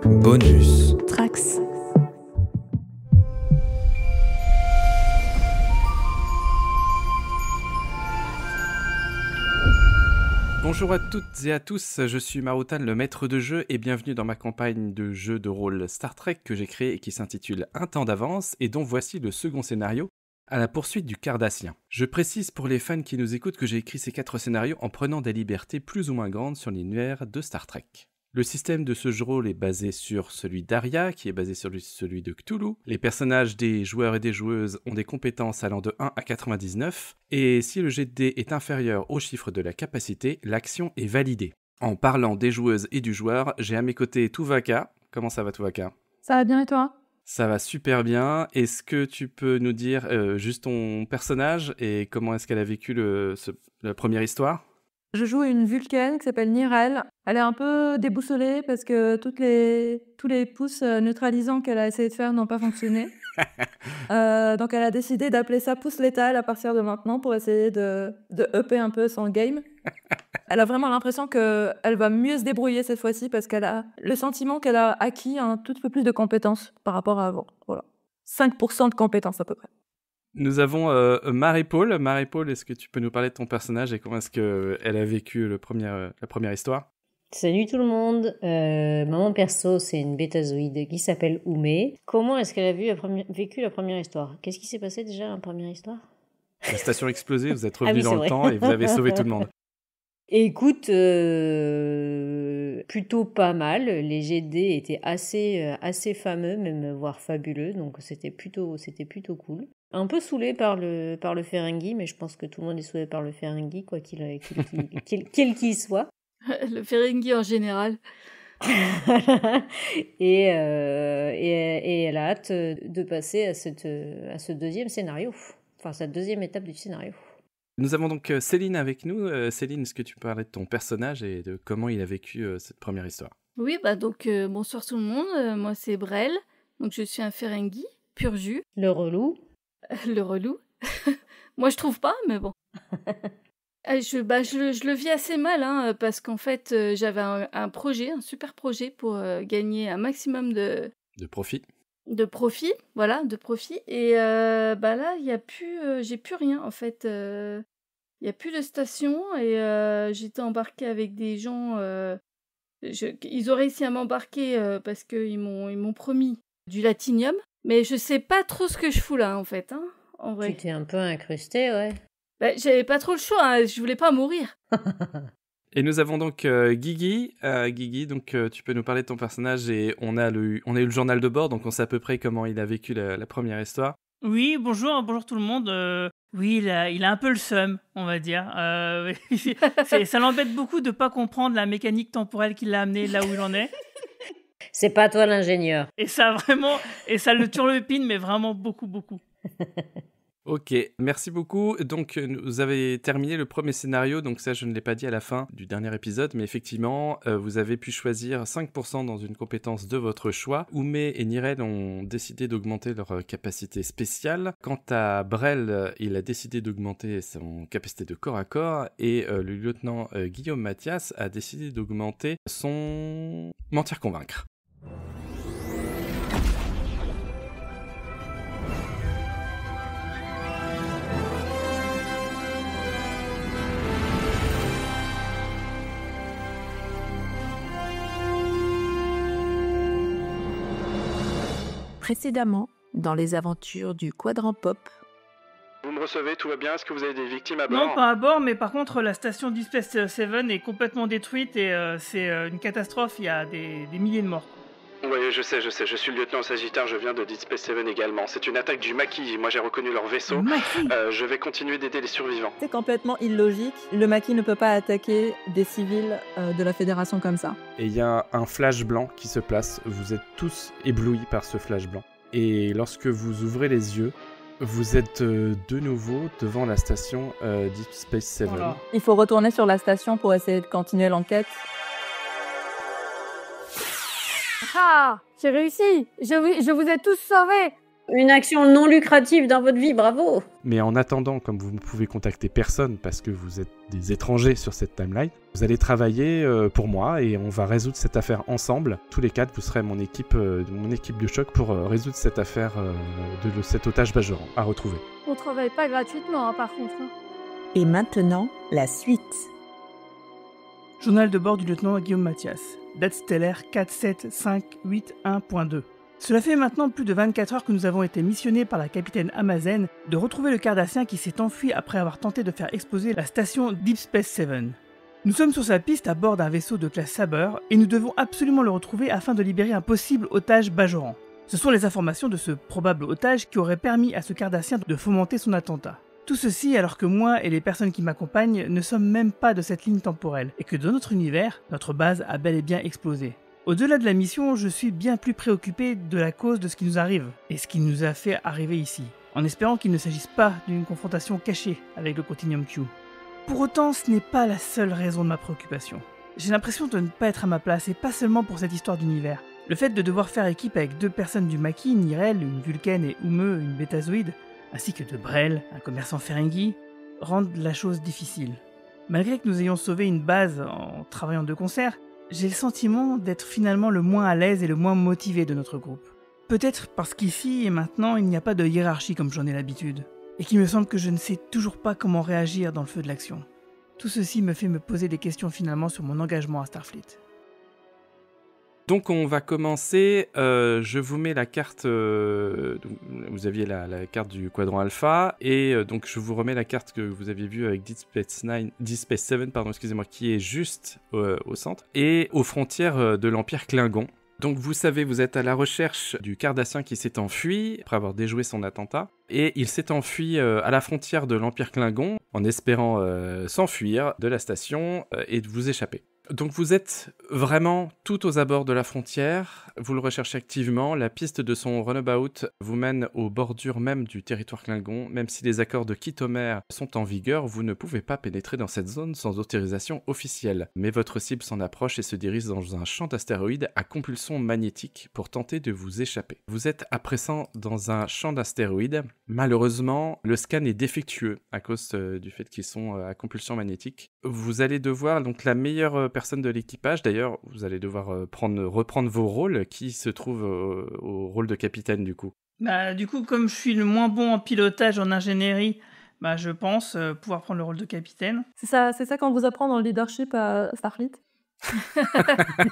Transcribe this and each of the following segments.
Bonus. Trax. Bonjour à toutes et à tous, je suis Marutan, le maître de jeu, et bienvenue dans ma campagne de jeu de rôle Star Trek que j'ai créée et qui s'intitule Un temps d'avance, et dont voici le second scénario, à la poursuite du Cardassien. Je précise pour les fans qui nous écoutent que j'ai écrit ces 4 scénarios en prenant des libertés plus ou moins grandes sur l'univers de Star Trek. Le système de ce jeu de rôle est basé sur celui d'Aria, qui est basé sur celui de Cthulhu. Les personnages des joueurs et des joueuses ont des compétences allant de 1 à 99, et si le jet de dés est inférieur au chiffre de la capacité, l'action est validée. En parlant des joueuses et du joueur, j'ai à mes côtés Tuvaka. Comment ça va, Tuvaka ? Ça va bien et toi ? Ça va super bien. Est-ce que tu peux nous dire juste ton personnage et comment est-ce qu'elle a vécu la première histoire ? Je joue une Vulcaine qui s'appelle Nirel. Elle est un peu déboussolée parce que tous les pouces neutralisants qu'elle a essayé de faire n'ont pas fonctionné. Donc elle a décidé d'appeler ça pouce létal à partir de maintenant pour essayer de upper un peu son game. Elle a vraiment l'impression qu'elle va mieux se débrouiller cette fois-ci parce qu'elle a le sentiment qu'elle a acquis un tout peu plus de compétences par rapport à avant. Voilà. 5% de compétences à peu près. Nous avons Marie-Paul. Marie-Paul, est-ce que tu peux nous parler de ton personnage et comment est-ce qu'elle a vécu la première histoire ? Salut tout le monde, mon perso c'est une bétazoïde qui s'appelle Oumé. Comment est-ce qu'elle a vécu la première histoire ? Qu'est-ce qui s'est passé déjà dans la première histoire ? La station a explosé, vous êtes revenu dans le temps et vous avez sauvé tout le monde. Écoute, plutôt pas mal. Les jets de dés étaient assez fameux, même voire fabuleux, donc c'était plutôt cool. Un peu saoulé par le Ferengi, mais je pense que tout le monde est saoulé par le Ferengi, quoi quel qu'il soit. Le Ferengi en général. et elle a hâte de passer à ce deuxième scénario, enfin cette deuxième étape du scénario. Nous avons donc Céline avec nous. Céline, est-ce que tu peux parler de ton personnage et de comment il a vécu cette première histoire ? Oui, donc bonsoir tout le monde. Moi c'est Brel, donc je suis un Ferengi, pur jus. Le relou. Le relou. Moi je trouve pas, mais bon. Je le vis assez mal, parce qu'en fait j'avais un projet, un super projet pour gagner un maximum de profit. De profit, voilà, de profit. Et là, il y a plus, j'ai plus rien en fait. Il y a plus de station et j'étais embarquée avec des gens. Ils ont réussi à m'embarquer parce qu'ils m'ont promis du latinium, mais je sais pas trop ce que je fous là en fait, en vrai. Tu t'es un peu incrustée, ouais. J'avais pas trop le choix, je voulais pas mourir. Et nous avons donc Guigui. Guigui, donc tu peux nous parler de ton personnage et on a eu le journal de bord, donc on sait à peu près comment il a vécu la première histoire. Oui, bonjour tout le monde. Oui, il a un peu le seum, on va dire. Ça l'embête beaucoup de pas comprendre la mécanique temporelle qui l'a amené là où il en est. C'est pas toi l'ingénieur. Et ça le turlupine, mais vraiment beaucoup. Ok, merci beaucoup. Donc, vous avez terminé le premier scénario, donc ça, je ne l'ai pas dit à la fin du dernier épisode, mais effectivement, vous avez pu choisir 5% dans une compétence de votre choix. Oumé et Nirel ont décidé d'augmenter leur capacité spéciale. Quant à Brel, il a décidé d'augmenter son capacité de corps à corps, et le lieutenant Guillaume Mathias a décidé d'augmenter son mentir-convaincre. Précédemment, dans les aventures du Quadrant Pop. Vous me recevez, tout va bien ? Est-ce que vous avez des victimes à bord ? Non, pas à bord, mais par contre, la station Deep Space Seven est complètement détruite et c'est une catastrophe, il y a des milliers de morts. Oui, je sais, je suis le lieutenant Sagittaire, je viens de Deep Space Seven également. C'est une attaque du Maquis, moi j'ai reconnu leur vaisseau. Je vais continuer d'aider les survivants. C'est complètement illogique. Le maquis ne peut pas attaquer des civils de la Fédération comme ça. Et il y a un flash blanc qui se place, vous êtes tous éblouis par ce flash blanc. Et lorsque vous ouvrez les yeux, vous êtes de nouveau devant la station Deep Space Seven. Voilà. Il faut retourner sur la station pour essayer de continuer l'enquête. Ah, j'ai réussi. Je vous ai tous sauvés. Une action non lucrative dans votre vie, bravo. Mais en attendant, comme vous ne pouvez contacter personne parce que vous êtes des étrangers sur cette timeline, vous allez travailler pour moi et on va résoudre cette affaire ensemble. Tous les quatre, vous serez mon équipe de choc pour résoudre cette affaire de cet otage Bajoran à retrouver. On travaille pas gratuitement, hein, par contre. Hein. Et maintenant, la suite. Journal de bord du lieutenant Guillaume Mathias. Date stellaire 47581.2. Cela fait maintenant plus de 24 heures que nous avons été missionnés par la capitaine Amazen de retrouver le Cardassien qui s'est enfui après avoir tenté de faire exploser la station Deep Space 7. Nous sommes sur sa piste à bord d'un vaisseau de classe Saber et nous devons absolument le retrouver afin de libérer un possible otage Bajoran. Ce sont les informations de ce probable otage qui auraient permis à ce Cardassien de fomenter son attentat. Tout ceci alors que moi et les personnes qui m'accompagnent ne sommes même pas de cette ligne temporelle et que dans notre univers, notre base a bel et bien explosé. Au-delà de la mission, je suis bien plus préoccupé de la cause de ce qui nous arrive et ce qui nous a fait arriver ici, en espérant qu'il ne s'agisse pas d'une confrontation cachée avec le Continuum Q. Pour autant, ce n'est pas la seule raison de ma préoccupation. J'ai l'impression de ne pas être à ma place et pas seulement pour cette histoire d'univers. Le fait de devoir faire équipe avec 2 personnes du maquis, Nirel, une Vulcaine et Ume, une Bétazoïde, ainsi que de Brel, un commerçant Ferengi, rendent la chose difficile. Malgré que nous ayons sauvé une base en travaillant de concert, j'ai le sentiment d'être finalement le moins à l'aise et le moins motivé de notre groupe. Peut-être parce qu'ici et maintenant il n'y a pas de hiérarchie comme j'en ai l'habitude, et qu'il me semble que je ne sais toujours pas comment réagir dans le feu de l'action. Tout ceci me fait me poser des questions finalement sur mon engagement à Starfleet. Donc on va commencer, je vous mets la carte, vous aviez la carte du quadrant alpha, et donc je vous remets la carte que vous aviez vue avec Deep Space 7, qui est juste au centre, et aux frontières de l'Empire Klingon. Donc vous savez, vous êtes à la recherche du Cardassien qui s'est enfui après avoir déjoué son attentat, et il s'est enfui à la frontière de l'Empire Klingon en espérant s'enfuir de la station et de vous échapper. Donc vous êtes vraiment tout aux abords de la frontière, vous le recherchez activement, la piste de son runabout vous mène aux bordures même du territoire Klingon, même si les accords de Khitomer sont en vigueur, vous ne pouvez pas pénétrer dans cette zone sans autorisation officielle. Mais votre cible s'en approche et se dirige dans un champ d'astéroïdes à compulsion magnétique pour tenter de vous échapper. Vous êtes à présent dans un champ d'astéroïdes, malheureusement le scan est défectueux à cause du fait qu'ils sont à compulsion magnétique. Vous allez devoir, donc la meilleure personne de l'équipage, d'ailleurs, vous allez devoir reprendre vos rôles, qui se trouve au rôle de capitaine du coup. Bah, du coup, comme je suis le moins bon en pilotage, en ingénierie, bah, je pense pouvoir prendre le rôle de capitaine. C'est ça qu'on vous apprend dans le leadership à Starfleet.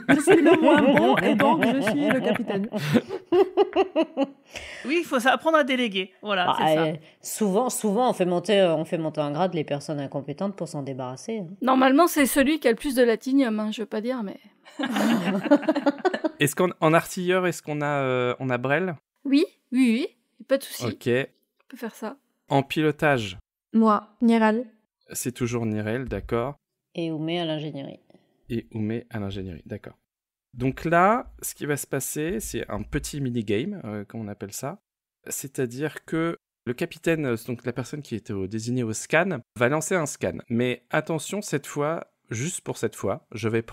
Je suis le moins bon et donc je suis le capitaine. Oui, il faut apprendre à déléguer. Voilà, c'est ça. Souvent, on fait monter en grade les personnes incompétentes pour s'en débarrasser. Normalement, c'est celui qui a le plus de latinium, hein, je veux pas dire, mais... Est-ce qu'en artilleur, est-ce qu'on a Brel ? Oui, pas de souci. Ok. On peut faire ça. En pilotage, Moi, Nirel. c'est toujours Nirel, d'accord. Et Oumé à l'ingénierie. Et Oumé à l'ingénierie, d'accord. Donc là, ce qui va se passer, c'est un petit mini-game, comme on appelle ça. C'est-à-dire que le capitaine, donc la personne qui était désignée au scan, va lancer un scan. Mais attention, cette fois, juste pour cette fois, je vais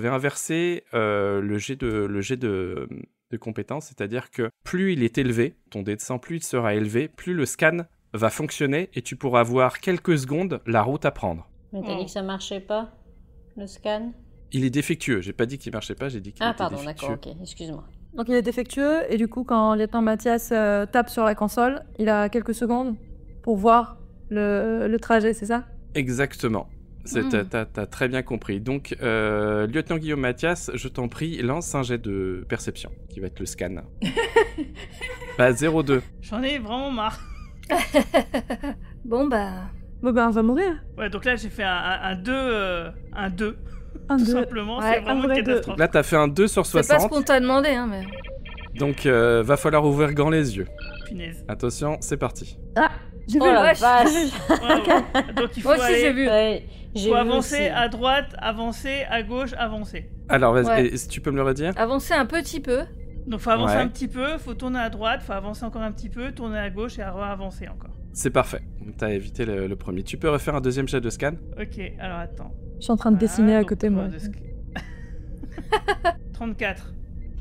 inverser le jet de compétence, c'est-à-dire que plus il est élevé, ton dé de 100, plus il sera élevé, plus le scan va fonctionner et tu pourras voir quelques secondes la route à prendre. Mais t'as dit que ça marchait pas, le scan ? Il est défectueux, j'ai pas dit qu'il marchait pas, j'ai dit qu'il était défectueux. Ah pardon, d'accord, ok, excuse-moi. Donc il est défectueux et du coup quand lieutenant Mathias tape sur la console, il a quelques secondes pour voir le trajet, c'est ça ? Exactement. T'as très bien compris. Donc, lieutenant Guillaume Mathias, je t'en prie, lance un jet de perception, qui va être le scan. Bah, 0,2. J'en ai vraiment marre. Bon, on va mourir. Ouais, donc là, j'ai fait un 2. Un 2. Un Tout 2. simplement, Ouais, c'est vraiment une catastrophe. Là, t'as fait un 2 sur c'est pas 60. ce qu'on t'a demandé, hein, mais... Donc, va falloir ouvrir grand les yeux. Punaise. Attention, c'est parti. J'ai vu. Oh la vache. vache. Wow. Donc il faut Moi aussi, j'ai aller... vu. Ouais, j'ai Faut vu avancer aussi. à droite, avancer à gauche, avancer. Alors, vas-y, Ouais. et tu peux me le redire ? Avancer un petit peu. Donc faut avancer Ouais. un petit peu, faut tourner à droite, faut avancer encore un petit peu, tourner à gauche et avancer encore. C'est parfait. T'as évité le premier. Tu peux refaire un deuxième jet de scan ? Ok, alors attends. Je suis en train de dessiner à donc, côté moi. 34.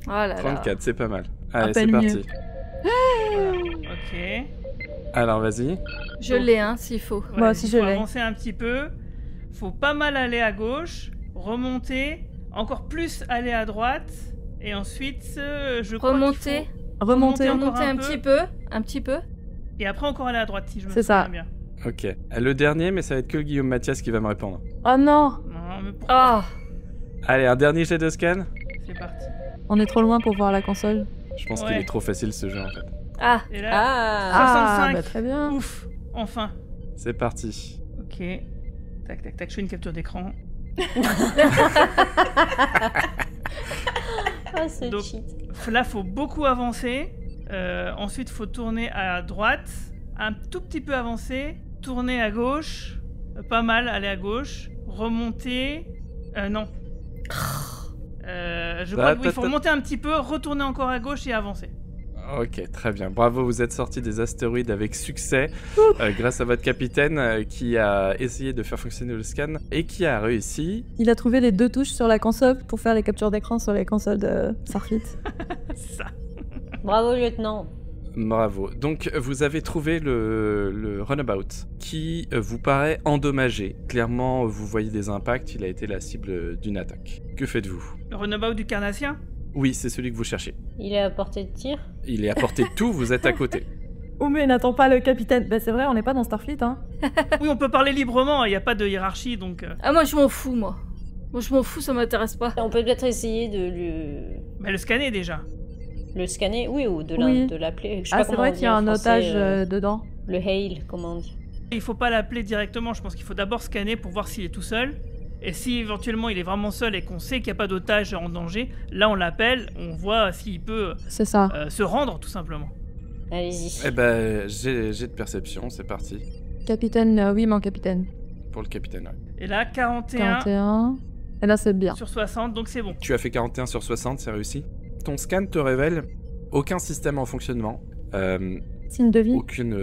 Oh là là. 34, c'est pas mal. Allez, peine c'est mieux. parti. Ok. Alors, vas-y. Je l'ai, hein, s'il faut. Ouais, Moi aussi, il je faut l'ai. avancer un petit peu. Faut pas mal aller à gauche, remonter, encore plus aller à droite, et ensuite, je crois qu'il Remonter. faut Remonter. encore Remonter un petit peu. et après encore aller à droite, si je me C'est souviens ça. bien. Ok. Le dernier, mais ça va être que Guillaume Mathias qui va me répondre. Oh non, Non, mais pourquoi Ah, Allez, un dernier jet de scan. C'est parti. on est trop loin pour voir la console. Je pense Ouais. qu'il est trop facile ce jeu en fait. ah, Et là, Ah 65. bah très bien. ouf, enfin. C'est parti. Ok. Tac, tac, tac, je fais une capture d'écran. Ah, ce Donc- cheat. Là, faut beaucoup avancer. Ensuite, faut tourner à droite, un tout petit peu avancer, tourner à gauche, pas mal, aller à gauche, remonter. Non. Je crois qu'il faut remonter un petit peu, retourner encore à gauche et avancer. Ok, très bien. Bravo, vous êtes sorti des astéroïdes avec succès grâce à votre capitaine qui a essayé de faire fonctionner le scan et qui a réussi. Il a trouvé les 2 touches sur la console pour faire les captures d'écran sur les consoles de Starfleet. Ça. Bravo, lieutenant. Bravo. Donc, vous avez trouvé le runabout qui vous paraît endommagé. Clairement, vous voyez des impacts. Il a été la cible d'une attaque. Que faites-vous? Le runabout du Carnassien. Oui, c'est celui que vous cherchez. Il est à portée de tir. Il est à portée de tout, vous êtes à côté. Oh mais n'attends pas le capitaine. Bah c'est vrai, on n'est pas dans Starfleet, hein. Oui, on peut parler librement, il n'y a pas de hiérarchie, donc... ah, moi je m'en fous, moi. Moi je m'en fous, ça m'intéresse pas. On peut peut-être essayer de Mais le scanner, déjà. le scanner, oui, ou de Oui. l'appeler. Je sais Ah pas c'est comment vrai on qu'il dit y a en un français, otage dedans. Le hail, comment on dit. Il faut pas l'appeler directement, je pense qu'il faut d'abord scanner pour voir s'il est tout seul. Et si éventuellement il est vraiment seul et qu'on sait qu'il n'y a pas d'otage en danger, là on l'appelle, on voit s'il peut C'est ça. se rendre tout simplement. Allez-y. Eh ben, j'ai de perception, c'est parti. Capitaine, oui mon capitaine. Pour le capitaine, ouais. Et là 41 41. Et là c'est bien. sur 60, donc c'est bon. Tu as fait 41 sur 60, c'est réussi. Ton scan te révèle aucun système en fonctionnement. Signe de vie. Aucune...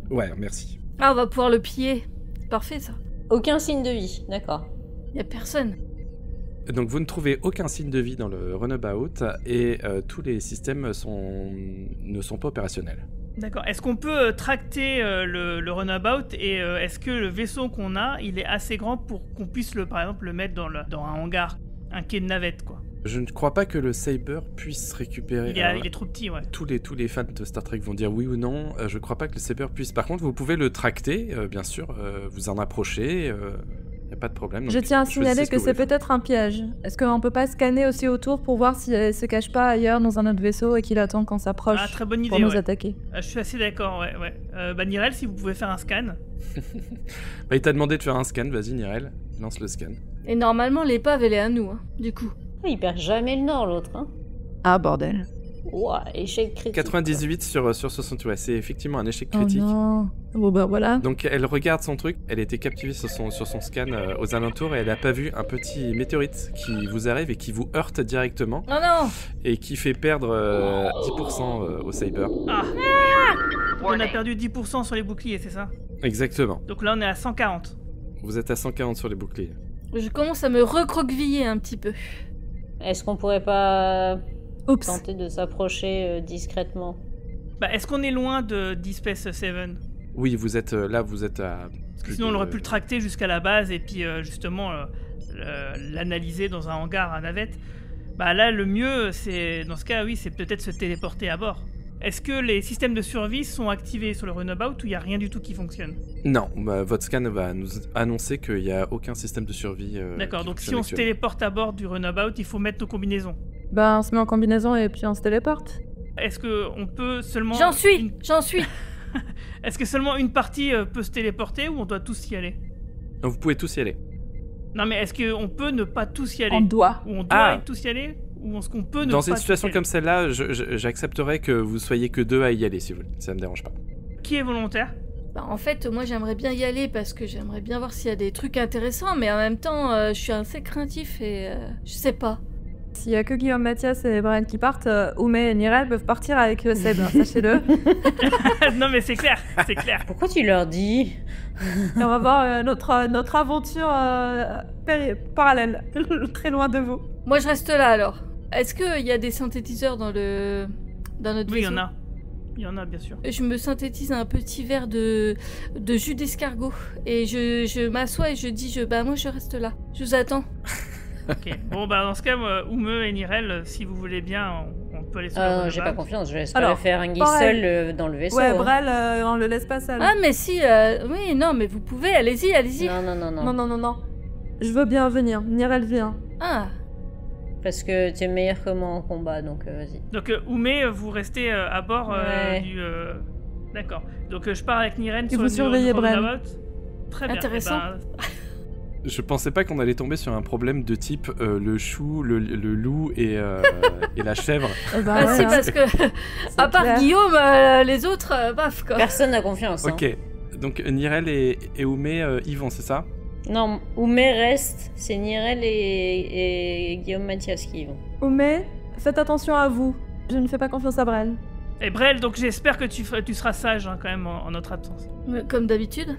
Ouais, merci. Ah, on va pouvoir le piller. C'est parfait ça. Aucun signe de vie, d'accord. Y a personne. Donc vous ne trouvez aucun signe de vie dans le runabout et tous les systèmes ne sont pas opérationnels. D'accord. Est-ce qu'on peut tracter le runabout et est-ce que le vaisseau qu'on a, il est assez grand pour qu'on puisse par exemple le mettre dans un hangar, un quai de navette quoi. Je ne crois pas que le Saber puisse récupérer... Il est trop petit, ouais. Tous les fans de Star Trek vont dire oui ou non. Je crois pas que le Saber puisse. Par contre, vous pouvez le tracter, bien sûr. Vous en approchez. Y a pas de problème. Je Donc, tiens à choisissez signaler ce que vous c'est voulez peut-être un piège. Est-ce qu'on peut pas scanner aussi autour pour voir si elle se cache pas ailleurs dans un autre vaisseau et qu'il attend qu'on s'approche Ah, très bonne idée, pour nous ouais. attaquer? Je suis assez d'accord, ouais. Nirel, si vous pouvez faire un scan. Bah, il t'a demandé de faire un scan. Vas-y, Nirel, lance le scan. Et normalement, l'épave, elle est à nous, hein, du coup. Il perd jamais le nord, l'autre, hein. Ah bordel. Ouah, échec critique. 98 sur 60. Ouais, c'est effectivement un échec Oh critique. non. Bon bah voilà. Donc elle regarde son truc, elle était captivée sur son scan aux alentours et elle a pas vu un petit météorite qui vous arrive et qui vous heurte directement Oh non. et qui fait perdre 10% au Saber. Ah On a perdu 10% sur les boucliers, c'est ça? Exactement. Donc là on est à 140. Vous êtes à 140 sur les boucliers. Je commence à me recroqueviller un petit peu. Est-ce qu'on pourrait pas Oups. tenter de s'approcher discrètement? Bah est-ce qu'on est loin de Deep Space 7? Oui, vous êtes là, vous êtes à... Parce que sinon on aurait pu le tracter jusqu'à la base et puis justement l'analyser dans un hangar à navette. Bah là le mieux c'est, dans ce cas oui, c'est peut-être se téléporter à bord. Est-ce que les systèmes de survie sont activés sur le runabout ou il n'y a rien du tout qui fonctionne? Non, bah, votre scan va nous annoncer qu'il n'y a aucun système de survie. D'accord, qui donc si fonctionne on se actuellement. téléporte à bord du runabout, il faut mettre nos combinaisons. Bah on se met en combinaison et puis on se téléporte. Est-ce qu'on peut seulement... J'en suis. Est-ce que seulement une partie peut se téléporter ou on doit tous y aller? Donc, vous pouvez tous y aller. Non mais est-ce qu'on peut ne pas tous y aller? On doit. Ou on doit Ah. tous y aller? Ou est-ce qu'on peut ne pas Dans une tous situation y aller? comme celle-là, j'accepterais que vous soyez que deux à y aller, si vous voulez. Ça me dérange pas. Qui est volontaire? Bah, en fait, moi j'aimerais bien y aller parce que j'aimerais bien voir s'il y a des trucs intéressants, mais en même temps, je suis assez craintif et je sais pas. S'il y a que Guillaume Mathias et Brian qui partent, Oumé et Nirel peuvent partir avec Seb, hein, sachez-le. Non mais c'est clair, c'est clair. Pourquoi tu leur dis? Et on va voir notre aventure parallèle, très loin de vous. Moi je reste là alors. Est-ce qu'il y a des synthétiseurs dans notre Oui, il y vaisseau? en a. Il y en a, bien sûr. Je me synthétise un petit verre de jus d'escargot et je m'assois et je dis moi je reste là. Je vous attends. Ok. Bon, dans ce cas, Oume et Nirel, si vous voulez bien, on peut aller sur le Non, j'ai pas Runabout. confiance, je laisse pas Alors, le Ferengi pareil. seul dans le vaisseau. Ouais, hein. Brel, on le laisse pas seul. Ah mais si, oui, non mais vous pouvez, allez-y. Non. Je veux bien venir. Nirel vient. Ah, Parce que tu es meilleur que moi en combat, donc vas-y. Donc, Oume, vous restez à bord Ouais. du... D'accord. Donc, je pars avec Niren Et sur vous le surveillez Bren. Runabout. Très bien. Intéressant. Je pensais pas qu'on allait tomber sur un problème de type le chou, le loup et la chèvre. Eh ben, bah, ouais, si hein. parce que à part clair. Guillaume, les autres, baf quoi. Personne n'a confiance. Hein. Ok, donc Nirel et Oume y vont, c'est ça? Non, Oume reste, c'est Nirel et Guillaume Mathias qui y vont. Oumé, faites attention à vous. Je ne fais pas confiance à Brel. Et Brel, donc j'espère que tu seras sage quand même en notre absence. Comme d'habitude.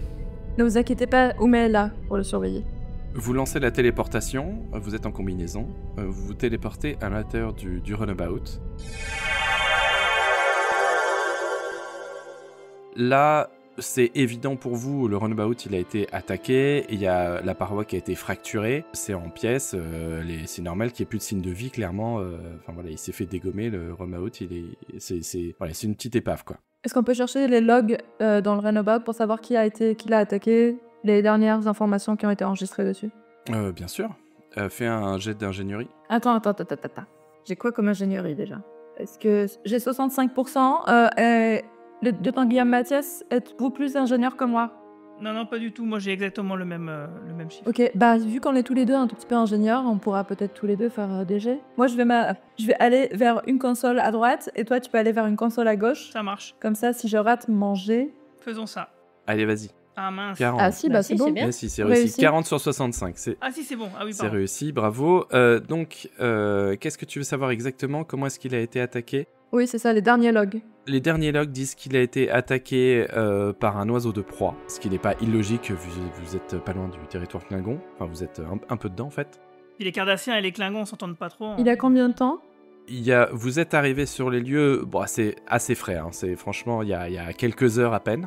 Ne vous inquiétez pas, Oumé est là pour le surveiller. Vous lancez la téléportation, vous êtes en combinaison, vous vous téléportez à l'intérieur du runabout. Là, c'est évident pour vous, le runabout il a été attaqué, il y a la paroi qui a été fracturée, c'est en pièces, c'est normal qu'il n'y ait plus de signe de vie clairement, enfin voilà, il s'est fait dégommer, le runabout, c'est une petite épave quoi. Est-ce qu'on peut chercher les logs dans le runabout pour savoir qui l'a attaqué, les dernières informations qui ont été enregistrées dessus? Bien sûr, fais un jet d'ingénierie. Attends. J'ai quoi comme ingénierie déjà? Est-ce que j'ai 65% et le lieutenant Guillaume Mathias, êtes-vous plus ingénieur que moi? Non, pas du tout. Moi, j'ai exactement le même chiffre. Ok, vu qu'on est tous les deux un tout petit peu ingénieurs, on pourra peut-être tous les deux faire des jets. Moi, je vais aller vers une console à droite et toi, tu peux aller vers une console à gauche. Ça marche. Comme ça, si je rate mon jet... Faisons ça. Allez, vas-y. Ah mince. 40. Ah si, Bah c'est si, bon. c'est bien. Mais si, c'est réussi. Réussi. 40 sur 65, c'est... Ah si, c'est bon. Ah oui, C'est pardon. réussi, bravo. Donc, qu'est-ce que tu veux savoir exactement? Comment est-ce qu'il a été attaqué? Oui, c'est ça, les derniers logs. Les derniers logs disent qu'il a été attaqué par un oiseau de proie, ce qui n'est pas illogique vu que vous êtes pas loin du territoire Klingon. Enfin, vous êtes un peu dedans en fait. Et les Cardassiens et les Klingons s'entendent pas trop. Hein. Il a combien de temps? Vous êtes arrivé sur les lieux, bon, c'est assez frais, hein, franchement, il y a quelques heures à peine.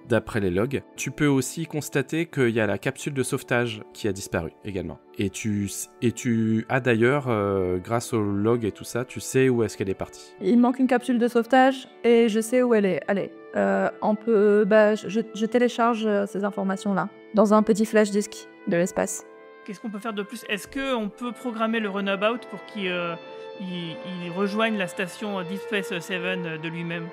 D'après les logs. Tu peux aussi constater qu'il y a la capsule de sauvetage qui a disparu également. Et tu as d'ailleurs, grâce aux logs et tout ça, tu sais où est-ce qu'elle est partie. Il manque une capsule de sauvetage et je sais où elle est. Allez, on peut... je télécharge ces informations-là dans un petit flash disk de l'espace. Qu'est-ce qu'on peut faire de plus? Est-ce qu'on peut programmer le Runabout pour qu'il il rejoigne la station Deep Space 7 de lui-même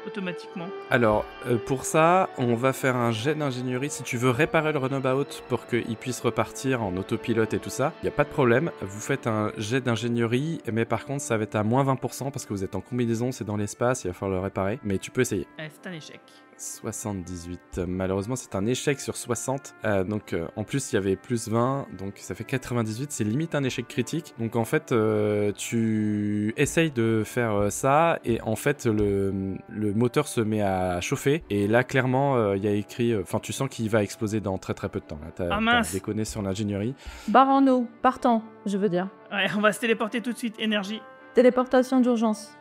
automatiquement? Alors, pour ça, on va faire un jet d'ingénierie. Si tu veux réparer le Runabout pour qu'il puisse repartir en autopilote et tout ça, il n'y a pas de problème. Vous faites un jet d'ingénierie, mais par contre, ça va être à moins 20% parce que vous êtes en combinaison, c'est dans l'espace, il va falloir le réparer. Mais tu peux essayer. C'est un échec. 78. Malheureusement, c'est un échec sur 60. Donc, en plus, il y avait plus 20. Donc, ça fait 98. C'est limite un échec critique. Donc, en fait, tu essayes de faire ça. Et en fait, le moteur se met à chauffer. Et là, clairement, il y a écrit... Enfin, tu sens qu'il va exploser dans très très peu de temps. Là, t'as déconné sur l'ingénierie. Barre en eau, partant, je veux dire. Ouais, on va se téléporter tout de suite. Énergie. Téléportation d'urgence.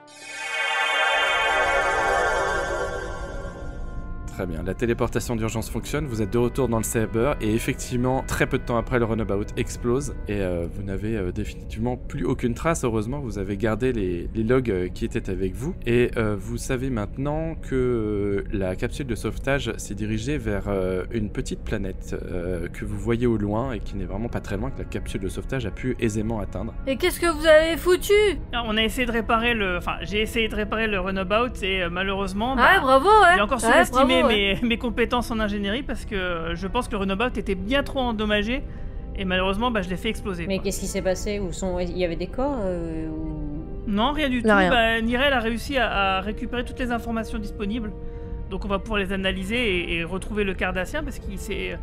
Très bien, la téléportation d'urgence fonctionne, vous êtes de retour dans le Saber et effectivement, très peu de temps après, le Runabout explose et vous n'avez définitivement plus aucune trace. Heureusement, vous avez gardé les logs qui étaient avec vous et vous savez maintenant que la capsule de sauvetage s'est dirigée vers une petite planète que vous voyez au loin et qui n'est vraiment pas très loin, que la capsule de sauvetage a pu aisément atteindre. Et qu'est-ce que vous avez foutu? Alors, on a essayé de réparer j'ai essayé de réparer le Runabout et malheureusement... Ouais, bravo, ouais. J'ai encore Ouais, surestimé bravo, ouais. mes compétences en ingénierie parce que je pense que le Runabout était bien trop endommagé et malheureusement je l'ai fait exploser. Mais quoi. qu'est-ce qui s'est passé? Il y avait des corps Non, rien du tout. Là, rien. Nirel a réussi à récupérer toutes les informations disponibles. Donc on va pouvoir les analyser et retrouver le Cardassien parce qu'il s'est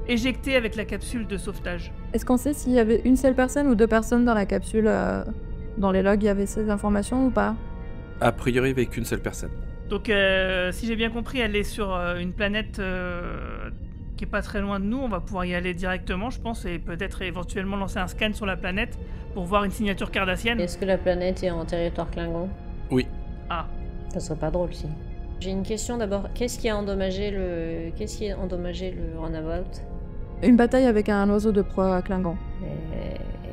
éjecté avec la capsule de sauvetage. Est-ce qu'on sait s'il y avait une seule personne ou deux personnes dans la capsule? Dans les logs, il y avait ces informations ou pas? A priori, avec qu'une seule personne. Donc si j'ai bien compris, elle est sur une planète qui est pas très loin de nous. On va pouvoir y aller directement, je pense, et peut-être éventuellement lancer un scan sur la planète pour voir une signature cardassienne. Est-ce que la planète est en territoire Klingon? Oui. Ah. Ça serait pas drôle, si. J'ai une question d'abord. Qu'est-ce qui a endommagé le runabout? Une bataille avec un oiseau de proie Klingon.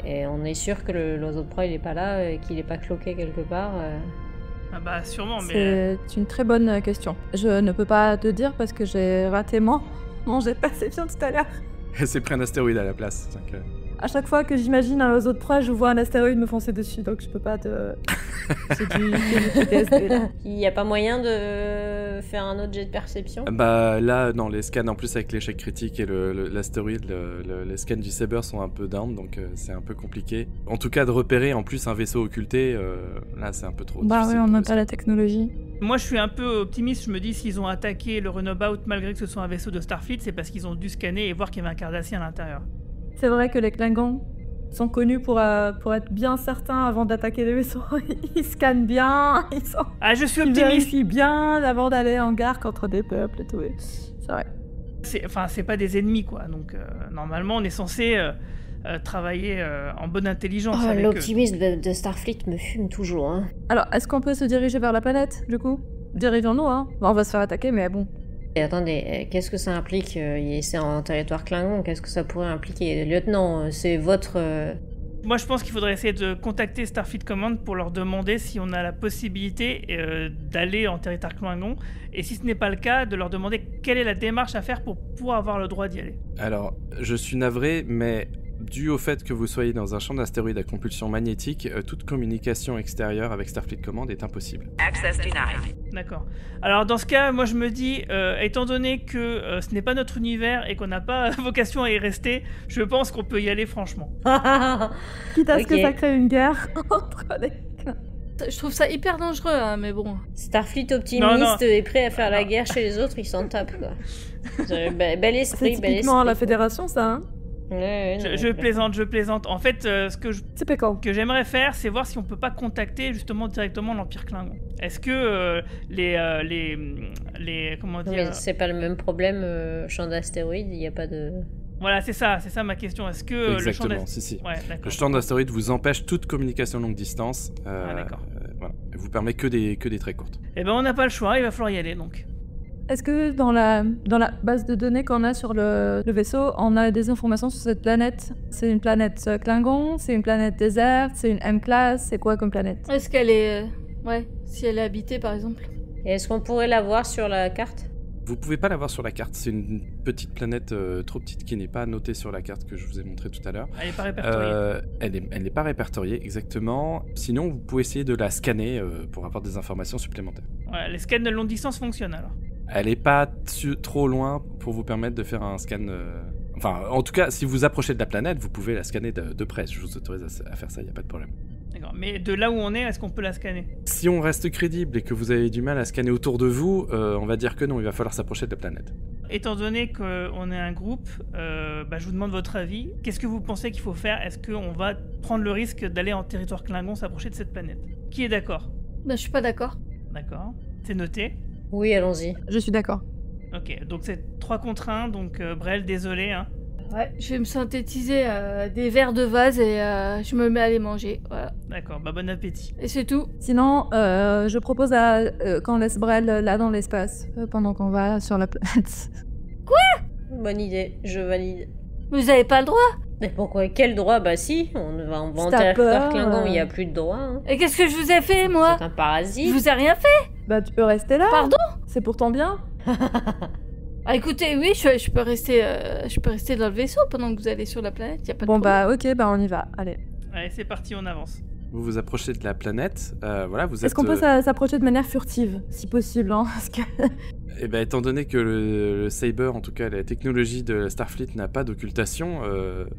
Et on est sûr que l'oiseau de proie, il est pas là, et qu'il est pas cloqué quelque part. Ah bah sûrement, mais... C'est une très bonne question. Je ne peux pas te dire parce que j'ai raté mon jet de perception tout à l'heure. C'est pris un astéroïde à la place. Donc, À chaque fois que j'imagine un oiseau de proie, je vois un astéroïde me foncer dessus, donc je peux pas te... C'est du PTSD, là. Il y a pas moyen de faire un autre jet de perception? Bah là, non, les scans en plus avec l'échec critique et l'astéroïde, les scans du Saber sont un peu down, donc c'est un peu compliqué. En tout cas, de repérer en plus un vaisseau occulté, là c'est un peu trop Bah difficile. ouais, on pour n'a le pas la technologie. Moi, je suis un peu optimiste. Je me dis, s'ils ont attaqué le Runabout malgré que ce soit un vaisseau de Starfleet, c'est parce qu'ils ont dû scanner et voir qu'il y avait un Cardassien à l'intérieur. C'est vrai que les Klingons sont connus pour être bien certains avant d'attaquer les vaisseaux. Ils scannent bien, Ah, je suis ils optimiste. vérifient bien avant d'aller en guerre contre des peuples et tout. C'est vrai. C'est pas des ennemis, quoi. Donc, normalement, on est censé travailler en bonne intelligence Oh, avec eux. l'optimisme de Starfleet me fume toujours, hein. Alors, est-ce qu'on peut se diriger vers la planète, du coup? Dirigeons-nous, hein. Bon, on va se faire attaquer, mais bon. Et attendez, qu'est-ce que ça implique? C'est en territoire Klingon, qu'est-ce que ça pourrait impliquer? Lieutenant, c'est votre... Moi, je pense qu'il faudrait essayer de contacter Starfleet Command pour leur demander si on a la possibilité d'aller en territoire Klingon, et si ce n'est pas le cas, de leur demander quelle est la démarche à faire pour pouvoir avoir le droit d'y aller. Alors, je suis navré, mais dû au fait que vous soyez dans un champ d'astéroïdes à compulsion magnétique, toute communication extérieure avec Starfleet Command est impossible. Access denied. D'accord. Alors dans ce cas, moi je me dis, étant donné que ce n'est pas notre univers et qu'on n'a pas vocation à y rester, je pense qu'on peut y aller franchement. Quitte à ce que Ok. ça crée une guerre entre les... Je trouve ça hyper dangereux, hein, mais bon. Starfleet optimiste Non. et prêt à faire la guerre chez les autres, ils s'en tapent, quoi. Bel esprit, C'est bel typiquement esprit. la fédération, ça, hein. Ouais, non, Je plaisante. En fait, ce C'est pécant. que j'aimerais faire, c'est voir si on peut pas contacter justement directement l'Empire Klingon. Est-ce que comment Non, dire... mais c'est pas le même problème, champ d'astéroïdes, il n'y a pas de... Voilà, c'est ça ma question. Est-ce que le champ Exactement, si. Ouais, d'accord. Le champ d'astéroïdes vous empêche toute communication longue distance. D'accord. Voilà. Et vous permet que des très courtes. Eh ben on n'a pas le choix, il va falloir y aller donc. Est-ce que dans la base de données qu'on a sur le vaisseau, on a des informations sur cette planète? C'est une planète Klingon? C'est une planète déserte? C'est une M-class? C'est quoi comme planète? Est-ce qu'elle est... Ouais, si elle est habitée, par exemple. Et est-ce qu'on pourrait la voir sur la carte? Vous pouvez pas la voir sur la carte, c'est une petite planète trop petite qui n'est pas notée sur la carte que je vous ai montrée tout à l'heure. Elle est pas répertoriée. Elle n'est pas répertoriée, exactement. Sinon, vous pouvez essayer de la scanner pour avoir des informations supplémentaires. Ouais, les scans de longue distance fonctionnent alors. Elle n'est pas trop loin pour vous permettre de faire un scan... Enfin, en tout cas, si vous approchez de la planète, vous pouvez la scanner de près. Je vous autorise à faire ça, il n'y a pas de problème. D'accord. Mais de là où on est, est-ce qu'on peut la scanner? Si on reste crédible et que vous avez du mal à scanner autour de vous, on va dire que non, il va falloir s'approcher de la planète. Étant donné qu'on est un groupe, je vous demande votre avis. Qu'est-ce que vous pensez qu'il faut faire? Est-ce qu'on va prendre le risque d'aller en territoire Klingon s'approcher de cette planète? Qui est d'accord? Bah, je suis pas d'accord. D'accord. C'est noté. Oui, allons-y. Je suis d'accord. Ok, donc c'est 3 contre 1, donc Brel, désolé. Hein. Ouais, je vais me synthétiser des verres de vase et je me mets à les manger. Voilà. D'accord, bah bon appétit. Et c'est tout. Sinon, je propose qu'on laisse Brel là dans l'espace pendant qu'on va sur la planète. Bonne idée, je valide. Vous avez pas le droit. Mais pourquoi? Quel droit? Bah si, on va en Si t'as territoire peur, Klingon, il n'y a plus de droit. Hein. Et qu'est-ce que je vous ai fait, moi? C'est un Je parasite. vous ai rien fait. Bah, tu peux rester là. Pardon? C'est pour ton bien. Ah, écoutez, oui, je peux rester dans le vaisseau pendant que vous allez sur la planète. Y a pas de Bon, problème. bah, ok, bah, on y va. Allez. Allez, c'est parti, on avance. Vous vous approchez de la planète, voilà, vous êtes... Est-ce qu'on peut s'approcher de manière furtive, si possible, hein, parce que... Eh ben, étant donné que le Saber, en tout cas la technologie de Starfleet n'a pas d'occultation,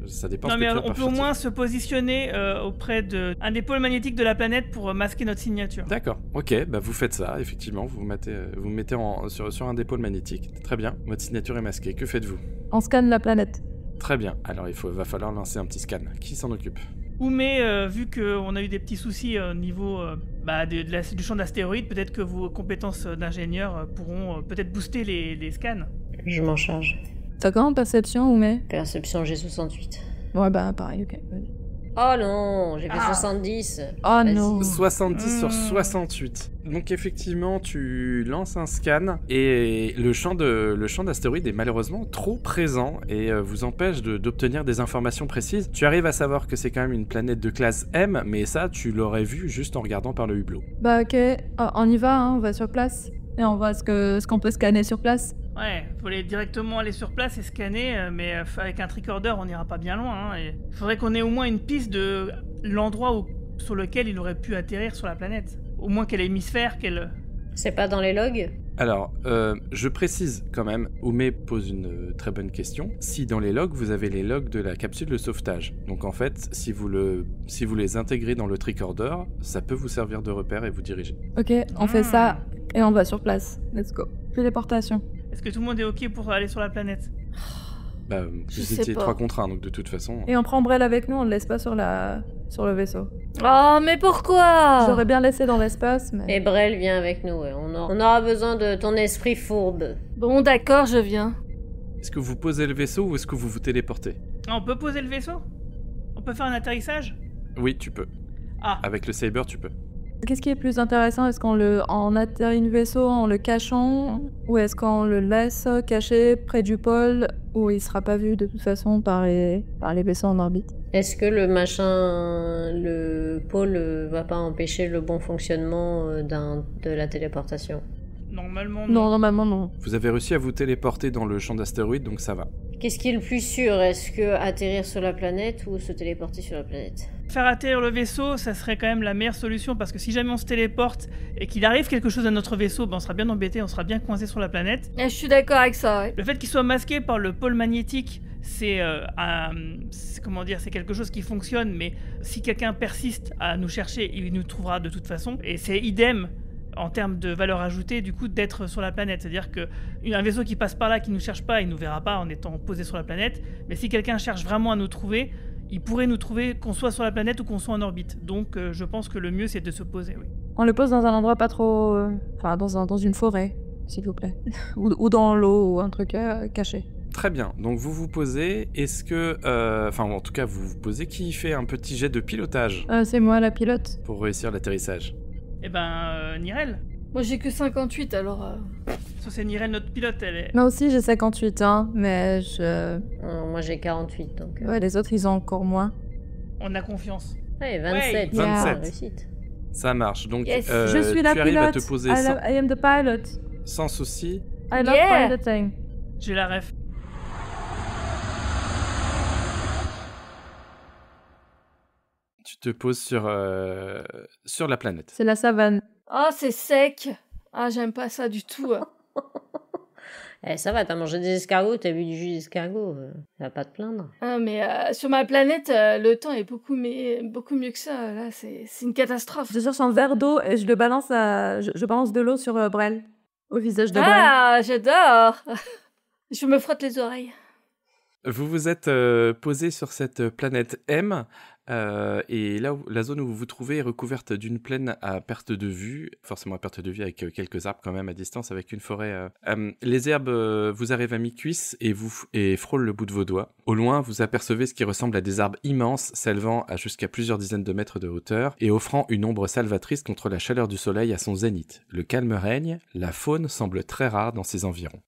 ça dépend Non, ce que mais tu as on par peut au furtif. moins se positionner auprès d'un des pôles magnétiques de la planète pour masquer notre signature. D'accord, ok, bah vous faites ça, effectivement, vous vous mettez sur un des pôles magnétiques. Très bien, votre signature est masquée, que faites-vous? On scanne la planète. Très bien, alors va falloir lancer un petit scan. Qui s'en occupe? Mais vu qu'on a eu des petits soucis au niveau du champ d'astéroïdes, peut-être que vos compétences d'ingénieur pourront peut-être booster les scans. Je m'en charge. T'as comment perception ou mais? Perception G68. Ouais, bah, pareil, ok. Vas-y. Oh non, j'ai fait 70. Oh Vas-y. non. 70 sur 68. Donc effectivement, tu lances un scan et le champ d'astéroïdes est malheureusement trop présent et vous empêche d'obtenir des informations précises. Tu arrives à savoir que c'est quand même une planète de classe M, mais ça, tu l'aurais vu juste en regardant par le hublot. Bah ok, on y va, hein, on va sur place. Et on voit ce qu'on peut scanner sur place. Ouais, faut directement aller sur place et scanner, mais avec un tricorder, on n'ira pas bien loin. Hein, et faudrait qu'on ait au moins une piste de l'endroit sur lequel il aurait pu atterrir sur la planète. Au moins quel hémisphère, quel... C'est pas dans les logs? Alors, je précise quand même, Oumé pose une très bonne question. Si dans les logs, vous avez les logs de la capsule de sauvetage. Donc en fait, si vous les intégrez dans le tricorder, ça peut vous servir de repère et vous diriger. Ok, on fait ça et on va sur place. Let's go. Téléportation. Est-ce que tout le monde est ok pour aller sur la planète? Bah, Je vous sais étiez pas. 3 contre 1, donc de toute façon... Et on prend Brel avec nous, on le laisse pas sur le vaisseau. Oh, mais pourquoi? J'aurais bien laissé dans l'espace, mais... Et Brel vient avec nous, ouais. On aura besoin de ton esprit fourbe. Bon, d'accord, je viens. Est-ce que vous posez le vaisseau ou est-ce que vous vous téléportez? Ah, on peut poser le vaisseau? On peut faire un atterrissage? Oui, tu peux. Ah, Avec le Saber, tu peux. Qu'est-ce qui est plus intéressant? Est-ce qu'on atterrit le vaisseau en le cachant? Ou est-ce qu'on le laisse caché près du pôle où il sera pas vu de toute façon par les vaisseaux en orbite? Est-ce que le pôle va pas empêcher le bon fonctionnement de la téléportation? normalement Non, normalement non. Vous avez réussi à vous téléporter dans le champ d'astéroïdes, donc ça va. Qu'est-ce qui est le plus sûr? Est-ce que atterrir sur la planète ou se téléporter sur la planète? Faire atterrir le vaisseau, ça serait quand même la meilleure solution, parce que si jamais on se téléporte et qu'il arrive quelque chose à notre vaisseau, ben on sera bien embêté, on sera bien coincé sur la planète. Je suis d'accord avec ça, ouais. Le fait qu'il soit masqué par le pôle magnétique, c'est quelque chose qui fonctionne, mais si quelqu'un persiste à nous chercher, il nous trouvera de toute façon. Et c'est idem en termes de valeur ajoutée, du coup, d'être sur la planète. C'est-à-dire qu'un vaisseau qui passe par là, qui nous cherche pas, il nous verra pas en étant posé sur la planète. Mais si quelqu'un cherche vraiment à nous trouver, il pourrait nous trouver qu'on soit sur la planète ou qu'on soit en orbite. Donc je pense que le mieux, c'est de se poser, oui. On le pose dans un endroit pas trop... Enfin, dans une forêt, s'il vous plaît. ou dans l'eau, ou un truc caché. Très bien, donc vous vous posez, est-ce que... en tout cas, vous vous posez, qui fait un petit jet de pilotage C'est moi la pilote. pour réussir l'atterrissage? Eh ben, Nirel. Moi, j'ai que 58, alors... Ça, c'est Nirel, notre pilote, elle est... Moi aussi j'ai 58, hein, mais Moi j'ai 48, donc... Ouais, les autres ils ont encore moins. On a confiance. Ouais, 27. Ouais, 27. Réussite. Ça marche, donc Yes. Je suis la tu arrives à pilote. te poser I am the pilot. sans souci. I love Yeah. piloting. J'ai la ref. Tu te poses sur la planète. C'est la savane. Ah, c'est sec. Ah, j'aime pas ça du tout. Eh, ça va, t'as mangé des escargots, t'as bu du jus d'escargot. Ça va pas te plaindre. Ah, mais sur ma planète, le temps est beaucoup mieux que ça. Là, c'est une catastrophe. Je cherche un verre d'eau et je le balance je balance de l'eau sur Brel. Au visage de Brel. Ah, j'adore. Je me frotte les oreilles. Vous vous êtes posé sur cette planète M, et là, la zone où vous vous trouvez est recouverte d'une plaine à perte de vue, forcément à perte de vue avec quelques arbres quand même à distance, avec une forêt. Les herbes vous arrivent à mi-cuisse et frôlent le bout de vos doigts. Au loin, vous apercevez ce qui ressemble à des arbres immenses, s'élevant à jusqu'à plusieurs dizaines de mètres de hauteur et offrant une ombre salvatrice contre la chaleur du soleil à son zénith. Le calme règne, la faune semble très rare dans ses environs.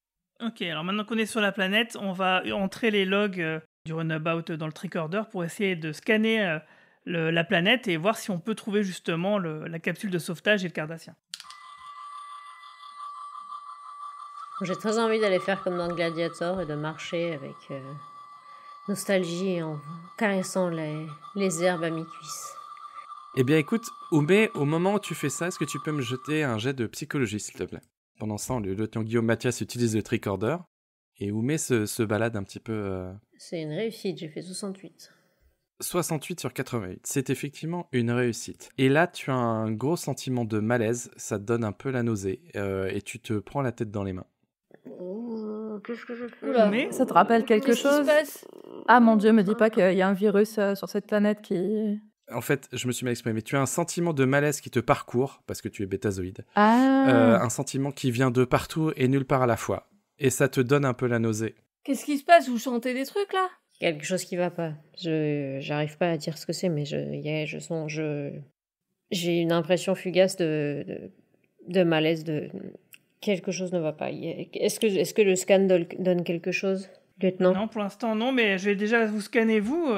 Ok, alors maintenant qu'on est sur la planète, on va entrer les logs du runabout dans le tricorder pour essayer de scanner la planète et voir si on peut trouver justement la capsule de sauvetage et le cardassien. J'ai très envie d'aller faire comme dans Gladiator et de marcher avec nostalgie en caressant les herbes à mi-cuisse. Eh bien écoute, Oumé, au moment où tu fais ça, est-ce que tu peux me jeter un jet de psychologie, s'il te plaît? Pendant ce temps, le lieutenant Guillaume Mathias utilise le tricorder, et Oumé se balade un petit peu... C'est une réussite, j'ai fait 68. 68 sur 88, c'est effectivement une réussite. Et là, tu as un gros sentiment de malaise, ça te donne un peu la nausée, et tu te prends la tête dans les mains. Qu'est-ce que je fais? Oula. Mais Ça te rappelle quelque Qu'est-ce qui se chose? passe? Ah mon dieu, me dis pas qu'il y a un virus sur cette planète qui... En fait, je me suis mal exprimé, tu as un sentiment de malaise qui te parcourt, parce que tu es bétazoïde. Ah. Un sentiment qui vient de partout et nulle part à la fois. Et ça te donne un peu la nausée. Qu'est-ce qui se passe? Vous chantez des trucs, là? Quelque chose qui va pas. J'arrive pas à dire ce que c'est, mais j'ai une impression fugace de malaise, quelque chose ne va pas. Est-ce que le scan donne quelque chose, lieutenant? Non, pour l'instant non, mais je vais déjà vous scanner vous.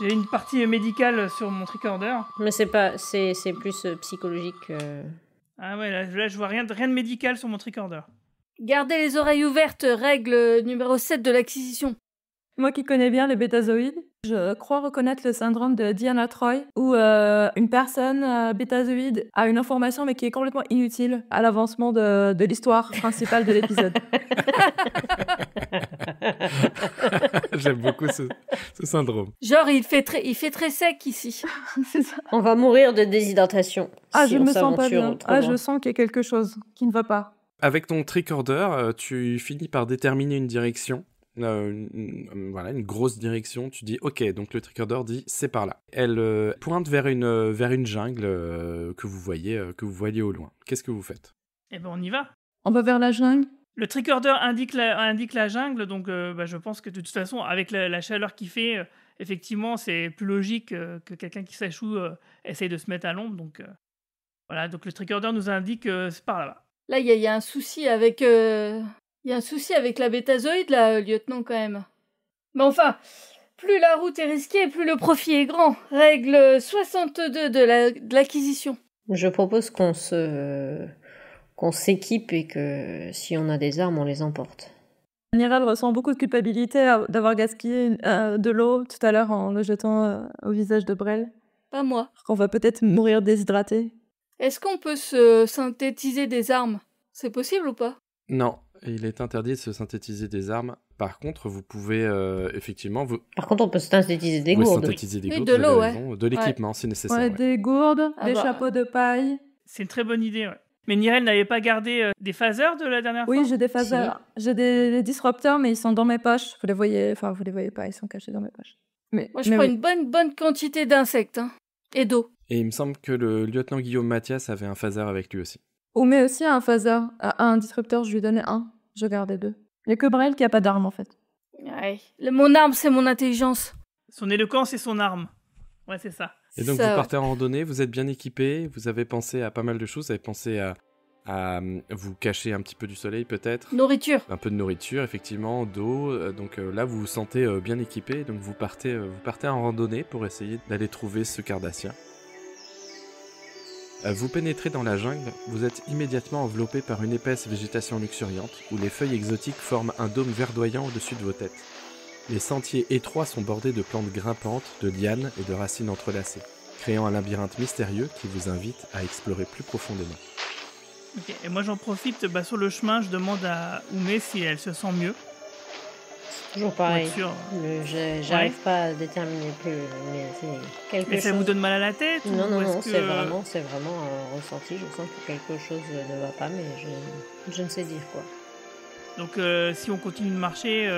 J'ai une partie médicale sur mon tricorder. Mais c'est plus psychologique. Ah ouais, là je vois rien de médical sur mon tricorder. Gardez les oreilles ouvertes, règle numéro 7 de l'acquisition. Moi qui connais bien les bétazoïdes, je crois reconnaître le syndrome de Diana Troy, où une personne bétazoïde a une information mais qui est complètement inutile à l'avancement de l'histoire principale de l'épisode. J'aime beaucoup ce syndrome. Genre, il fait très sec ici. C'est ça. On va mourir de déshydratation. Ah, si je on me sens pas s'aventure bien. trop Ah, loin. je sens qu'il y a quelque chose qui ne va pas. Avec ton tricorder, tu finis par déterminer une direction. Une grosse direction. Tu dis ok, donc le tricorder dit c'est par là. Elle pointe vers une jungle que vous voyez au loin. Qu'est-ce que vous faites? Eh ben on y va. On va vers la jungle. Le tricorder indique la jungle, donc je pense que de toute façon, avec la chaleur qu'il fait, effectivement, c'est plus logique que quelqu'un qui sache où essaye de se mettre à l'ombre. Donc voilà, donc le tricorder nous indique c'est par là-bas. Là, il y a un souci avec... Il y a un souci avec la bétazoïde, là, lieutenant, quand même. Mais enfin, plus la route est risquée, plus le profit est grand. Règle 62 de l'acquisition. Je propose qu'on s'équipe et que si on a des armes, on les emporte. Nirel ressent beaucoup de culpabilité d'avoir gaspillé de l'eau tout à l'heure en le jetant au visage de Brel. Pas moi. Qu'on va peut-être mourir déshydraté. Est-ce qu'on peut se synthétiser des armes? C'est possible ou pas? Non, il est interdit de se synthétiser des armes. Par contre, vous pouvez effectivement... Par contre, on peut synthétiser des vous gourdes. synthétiser des Oui, gourdes, de vous l'eau, avez raison. De l'équipement, si nécessaire. Ouais, Ouais. des gourdes, Ah des bah. chapeaux de paille. C'est une très bonne idée, ouais. Mais Nirel n'avait pas gardé des phasers de la dernière Oui, fois? j'ai des phasers. J'ai des disrupteurs, mais ils sont dans mes poches. Vous les voyez pas, ils sont cachés dans mes poches. Mais, Moi, je mais prends oui. une bonne quantité d'insectes, hein. Et d'eau. Et il me semble que le lieutenant Guillaume Mathias avait un phaser avec lui aussi. Oumé aussi a un phaser. À un disrupteur, je lui donnais un. Je gardais deux. Il n'y a que Brel qui a pas d'arme, en fait. Ouais. Mon arme, c'est mon intelligence. Son éloquence et son arme. Ouais, c'est ça. Et donc Ça, vous partez en randonnée, vous êtes bien équipé, vous avez pensé à pas mal de choses, vous avez pensé à vous cacher un petit peu du soleil peut-être, Nourriture. un peu de nourriture effectivement, d'eau, donc là vous vous sentez bien équipé, donc vous partez en randonnée pour essayer d'aller trouver ce cardassien. Vous pénétrez dans la jungle, vous êtes immédiatement enveloppé par une épaisse végétation luxuriante où les feuilles exotiques forment un dôme verdoyant au-dessus de vos têtes. Les sentiers étroits sont bordés de plantes grimpantes, de lianes et de racines entrelacées, créant un labyrinthe mystérieux qui vous invite à explorer plus profondément. Ok. Et moi, j'en profite, sur le chemin, je demande à Oumé si elle se sent mieux. Toujours Pour pareil. être sûr. J'arrive pas à déterminer plus, mais c'est quelque Mais chose. ça vous donne mal à la tête ou Non, est-ce c'est que- vraiment un ressenti. Je sens que quelque chose ne va pas, mais je ne sais dire quoi. Donc, si on continue de marcher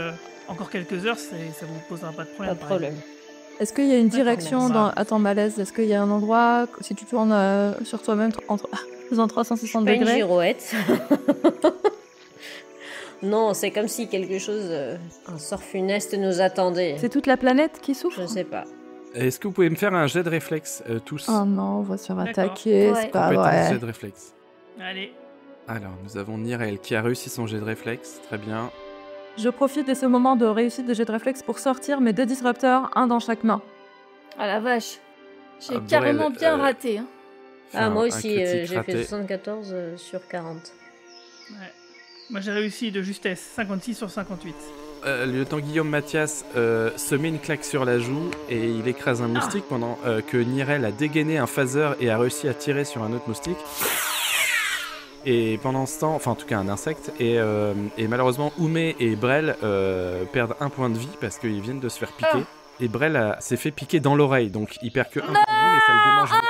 encore quelques heures, ça vous posera pas de problème. Pas de problème. Est-ce qu'il y a une D'accord, direction merci. à ton malaise? Est-ce qu'il y a un endroit, si tu tournes sur toi-même faisant 360 Pas une degrés? girouette. Non, c'est comme si quelque chose, un sort funeste nous attendait. C'est toute la planète qui souffre? Je sais pas. Est-ce que vous pouvez me faire un jet de réflexe tous? Oh non, on va se faire D'accord. attaquer, Ouais. c'est pas Compétence vrai. jet de réflexe. Allez. Alors, nous avons Nirel qui a réussi son jet de réflexe, très bien. Je profite de ce moment de réussite de jet de réflexe pour sortir mes deux disrupteurs, un dans chaque main. Ah la vache. J'ai Ah, carrément Brel, bien raté. Hein. Fais Ah, un- moi un aussi, critique j'ai raté. fait 74 sur 40. Ouais. Moi, j'ai réussi de justesse, 56 sur 58. Le lieutenant Guillaume Mathias se met une claque sur la joue et il écrase un moustique pendant que Nirel a dégainé un phaser et a réussi à tirer sur un autre moustique. Et pendant ce temps, enfin en tout cas un insecte, et malheureusement Oumé et Brel perdent un point de vie parce qu'ils viennent de se faire piquer. Et Brel s'est fait piquer dans l'oreille, donc il perd que un point de vie, mais ça le démange beaucoup.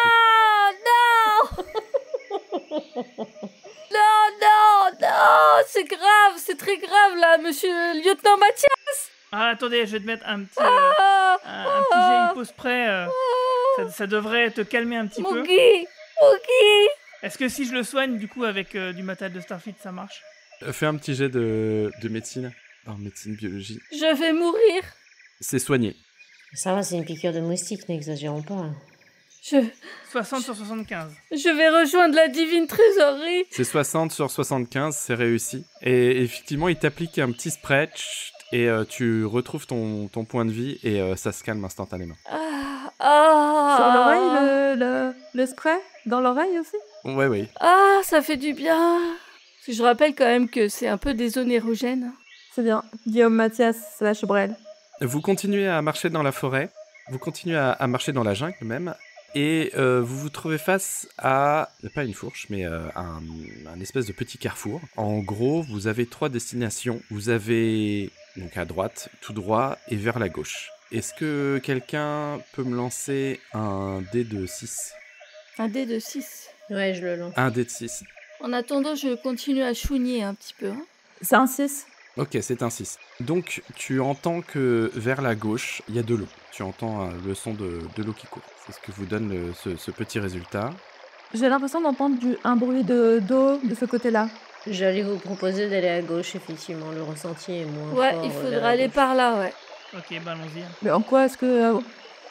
Non, c'est grave, c'est très grave là, monsieur le lieutenant Mathias. Ah, attendez, je vais te mettre un petit Ah, jet pause près. Ça devrait te calmer un petit peu. Moogie. Est-ce que si je le soigne, du coup, avec du matériel de Starfleet, ça marche? Fais un petit jet de médecine. En médecine biologie. Je vais mourir. C'est soigné. Ça va, c'est une piqûre de moustique, n'exagérons pas. 60 sur 75. Je vais rejoindre la divine trésorerie. C'est 60 sur 75, c'est réussi. Et effectivement, il t'applique un petit spray et tu retrouves ton point de vie et ça se calme instantanément. Sur l'oreille, le spray dans l'oreille aussi? Ouais. Ah, ça fait du bien. Parce que je rappelle quand même que c'est un peu des zones érogènes. C'est bien. Guillaume Mathias / Brel. Vous continuez à marcher dans la forêt, vous continuez à marcher dans la jungle même, et vous vous trouvez face à, pas une fourche, mais un espèce de petit carrefour. En gros, vous avez 3 destinations. Vous avez donc à droite, tout droit, et vers la gauche. Est-ce que quelqu'un peut me lancer un dé de 6 ? Un dé de 6. Ouais, je le lance. Un dé de 6. En attendant, je continue à chouigner un petit peu. Hein. C'est un 6. Ok, c'est un 6. Donc, tu entends que vers la gauche, il y a de l'eau. Tu entends le son de l'eau qui court. C'est ce que vous donne ce petit résultat. J'ai l'impression d'entendre un bruit d'eau de ce côté-là. J'allais vous proposer d'aller à gauche, effectivement. Le ressenti est moins Ouais, fort. il vers faudra la aller gauche. par là, ouais. Ok, bah allons-y. Mais en quoi est-ce que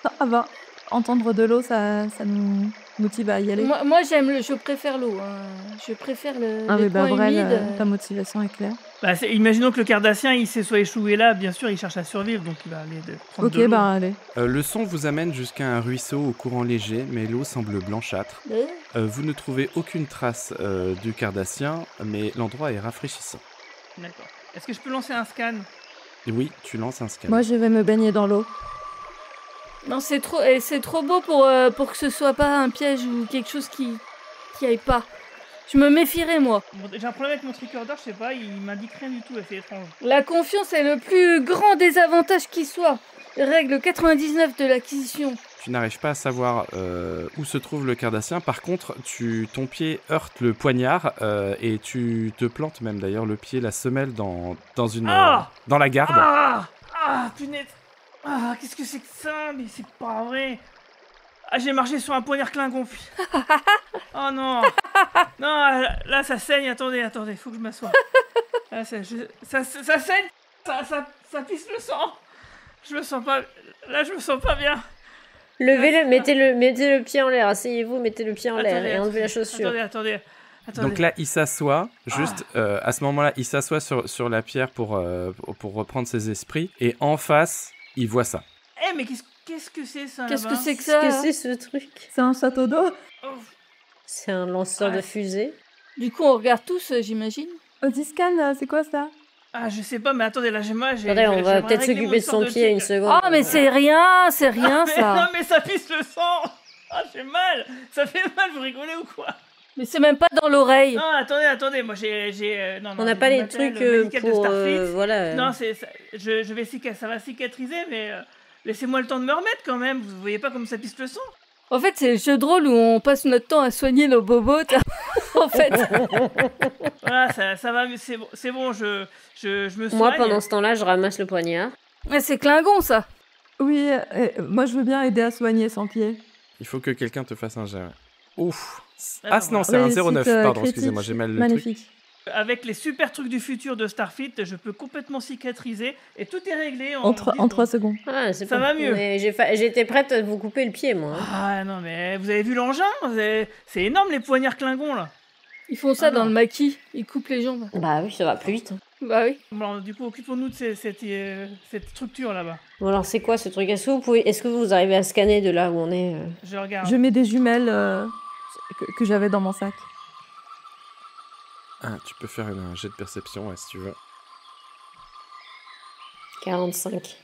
ça va? Entendre de l'eau, ça nous motive à y aller. Moi je préfère l'eau. Hein. Je préfère les mais coins Brel, humides. ta motivation est claire. Bah, imaginons que le cardassien, il s'est soit échoué là, bien sûr, il cherche à survivre, donc il va aller prendre de Ok, l'eau. bah allez. Le son vous amène jusqu'à un ruisseau au courant léger, mais l'eau semble blanchâtre. Vous ne trouvez aucune trace du cardassien, mais l'endroit est rafraîchissant. D'accord. Est-ce que je peux lancer un scan? Et oui, tu lances un scan. Moi, je vais me baigner dans l'eau. Non, c'est trop beau pour que ce soit pas un piège ou quelque chose qui aille pas. Je me méfierais, moi. Bon, j'ai un problème avec mon tricorder, je sais pas, il m'indique rien du tout, c'est étrange. La confiance est le plus grand désavantage qui soit. Règle 99 de l'acquisition. Tu n'arrives pas à savoir où se trouve le cardassien. Par contre, ton pied heurte le poignard et tu te plantes même d'ailleurs le pied, la semelle dans la garde. Punaise. Qu'est-ce que c'est que ça? Mais c'est pas vrai. J'ai marché sur un poignard Klingon. Oh non. Non, là ça saigne. Attendez, faut que je m'assoie. Là, ça saigne. Ça pisse le sang. Je me sens pas. Là, je me sens pas bien. Levez-le, mettez le pied en l'air. Asseyez-vous, mettez le pied en l'air et enlevez la chaussure. Attendez. Donc là, il s'assoit. Juste à ce moment-là, il s'assoit sur la pierre pour reprendre ses esprits. Et en face, il voit ça. Mais qu'est-ce que c'est ça? Qu'est-ce que là-bas? c'est que ça? Qu'est-ce que c'est ce truc? C'est un château d'eau. C'est un lanceur de fusée. Du coup, on regarde tous, j'imagine. Odyscan, c'est quoi ça? Je sais pas, mais attendez, là, Attendez, on va peut-être s'occuper de son pied une seconde. Oh, mais c'est rien ça. Non, mais ça pisse le sang. J'ai mal. Ça fait mal, vous rigolez ou quoi? Mais c'est même pas dans l'oreille. Non, attendez, moi j'ai on n'a pas les trucs pour voilà. Non, je vais ça va cicatriser, mais laissez-moi le temps de me remettre quand même. Vous voyez pas comme ça pisse le sang? En fait, c'est le jeu de rôle où on passe notre temps à soigner nos bobos. En fait. Voilà, ça va, c'est bon, je me soigne. Moi, pendant ce temps-là, je ramasse le poignard. Mais c'est Klingon, ça. Oui, moi je veux bien aider à soigner son pied. Il faut que quelqu'un te fasse un jet. Ouf. Non, c'est un Réussite, 09, pardon, critique. excusez-moi, j'ai mal le Magnifique. truc. Avec les super trucs du futur de Starfleet, je peux complètement cicatriser et tout est réglé En 3 secondes. C'est Ça va mieux. Mais j'étais prête à vous couper le pied, moi. Non, mais vous avez vu l'engin? C'est énorme les poignards Klingons là. Ils font ça dans le maquis. Ils coupent les jambes. Bah oui, ça va plus vite. Bah oui. Bon, du coup, occupons-nous de cette structure là-bas. Bon, alors c'est quoi ce truc? Est-ce que vous arrivez à scanner de là où on est Je regarde. Je mets des jumelles que j'avais dans mon sac. Tu peux faire un jet de perception, si tu veux. 45.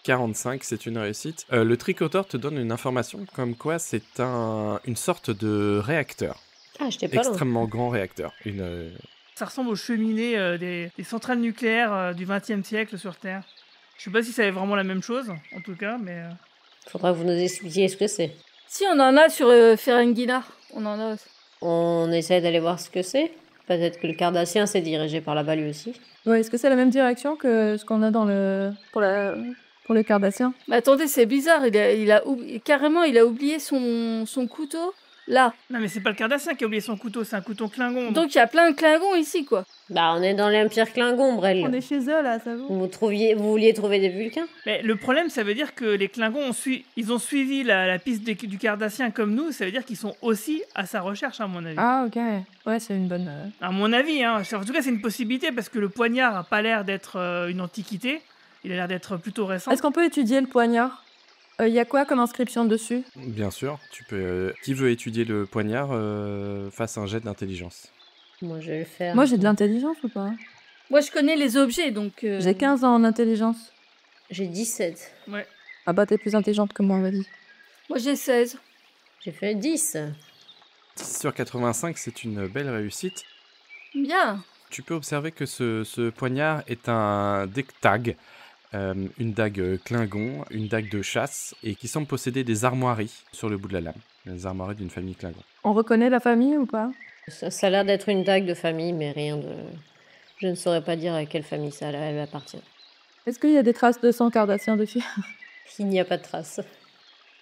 45, c'est une réussite. Le tricoteur te donne une information comme quoi c'est une sorte de réacteur. J'étais pas loin. Extrêmement grand réacteur. Ça ressemble aux cheminées des centrales nucléaires du XXe siècle sur Terre. Je sais pas si ça est vraiment la même chose, en tout cas, mais... Faudra que vous nous expliquiez ce que c'est. Si, on en a sur Ferenginar. On en a. On essaie d'aller voir ce que c'est. Peut-être que le cardassien s'est dirigé par là-bas lui aussi. Ouais, est-ce que c'est la même direction que ce qu'on a pour le cardassien? Mais attendez, c'est bizarre. Il a oublié son couteau Là. Non, mais c'est pas le Cardassien qui a oublié son couteau, c'est un couteau Klingon. Donc il y a plein de Klingons ici, quoi. Bah, on est dans l'Empire Klingon, Brel. On est chez eux, là, ça vaut. Vous vouliez trouver des Vulcains? Mais le problème, ça veut dire que les Klingons ils ont suivi la piste du Cardassien comme nous, ça veut dire qu'ils sont aussi à sa recherche, à mon avis. Ah, ok. Ouais, c'est une bonne... À mon avis, hein. En tout cas, c'est une possibilité parce que le poignard a pas l'air d'être une antiquité, il a l'air d'être plutôt récent. Est-ce qu'on peut étudier le poignard? Y a quoi comme inscription dessus? Bien sûr, tu peux. Qui veut étudier le poignard fasse un jet d'intelligence. Moi, je vais le faire. Moi, j'ai de l'intelligence ou pas? Moi, je connais les objets, donc... J'ai 15 ans en intelligence. J'ai 17. Ouais. Ah bah, t'es plus intelligente que moi, vas-y. Moi, j'ai 16. J'ai fait 10. 10 sur 85, c'est une belle réussite. Bien. Tu peux observer que ce poignard est un Dektag, une dague Klingon, une dague de chasse, et qui semble posséder des armoiries sur le bout de la lame. Les armoiries d'une famille Klingon. On reconnaît la famille ou pas? Ça a l'air d'être une dague de famille, mais rien de... Je ne saurais pas dire à quelle famille elle appartient. Est-ce qu'il y a des traces de sang cardassien dessus? Il n'y a pas de traces.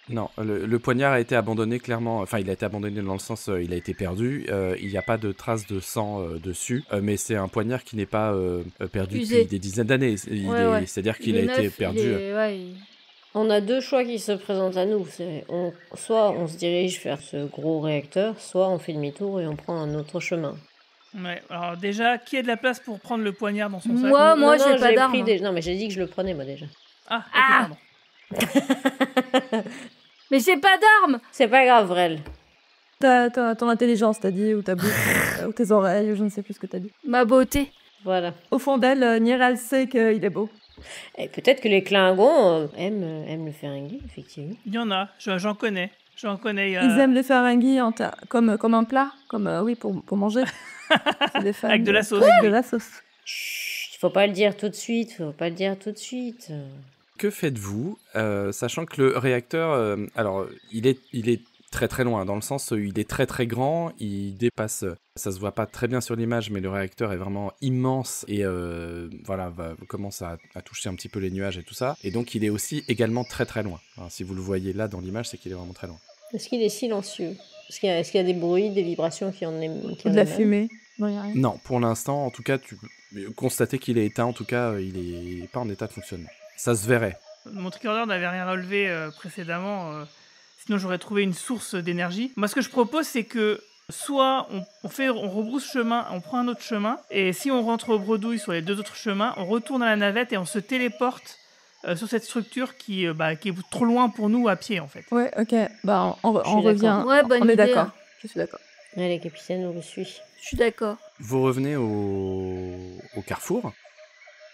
Non, le poignard a été abandonné clairement, enfin il a été abandonné dans le sens il a été perdu, il n'y a pas de traces de sang dessus, mais c'est un poignard qui n'est pas perdu Usé. depuis des dizaines d'années, c'est-à-dire qu'il a été perdu. On a deux choix qui se présentent à nous. Soit on se dirige vers ce gros réacteur, soit on fait demi-tour et on prend un autre chemin. Ouais, alors déjà, qui a de la place pour prendre le poignard dans son sac? Moi, Non, j'ai pas pris d'arme. Non, mais j'ai dit que je le prenais, moi, déjà. Ah, ok, Ah. pardon. Mais j'ai pas d'arme. C'est pas grave, Vrel. Ton intelligence, t'as dit, ou ta bouche, ou tes oreilles, ou je ne sais plus ce que t'as dit. Ma beauté. Voilà. Au fond d'elle, Nirel sait qu'il est beau. Et peut-être que les Klingons aiment le Ferengi, effectivement. Il y en a, j'en connais. J'en connais. Ils aiment les Ferengi comme un plat, oui, pour manger. C'est des fans Avec de la sauce. Avec de la sauce. Chut, faut pas le dire tout de suite, Que faites-vous, sachant que le réacteur, alors il est très très loin, dans le sens où il est très très grand, il dépasse, ça se voit pas très bien sur l'image, mais le réacteur est vraiment immense et commence à toucher un petit peu les nuages et tout ça, et donc il est aussi également très très loin. Alors, si vous le voyez là dans l'image, c'est qu'il est vraiment très loin. Est-ce qu'il est silencieux? Est-ce qu'il y a des bruits, des vibrations qui en émanent? De la fumée? Non, y a rien. Non, pour l'instant, en tout cas, tu peux constater qu'il est éteint, en tout cas, il est pas en état de fonctionnement. Ça se verrait. Mon tricorder n'avait rien relevé précédemment, sinon j'aurais trouvé une source d'énergie. Moi, ce que je propose, c'est que soit on rebrousse chemin, on prend un autre chemin, et si on rentre au bredouille sur les deux autres chemins, on retourne à la navette et on se téléporte sur cette structure qui est trop loin pour nous à pied, en fait. Ouais, ok. Bah, on suis revient. Ouais, bonne on est idée, d'accord. hein. Je suis d'accord. Allez, capitaine, on le suit. Je suis d'accord. Vous revenez au carrefour.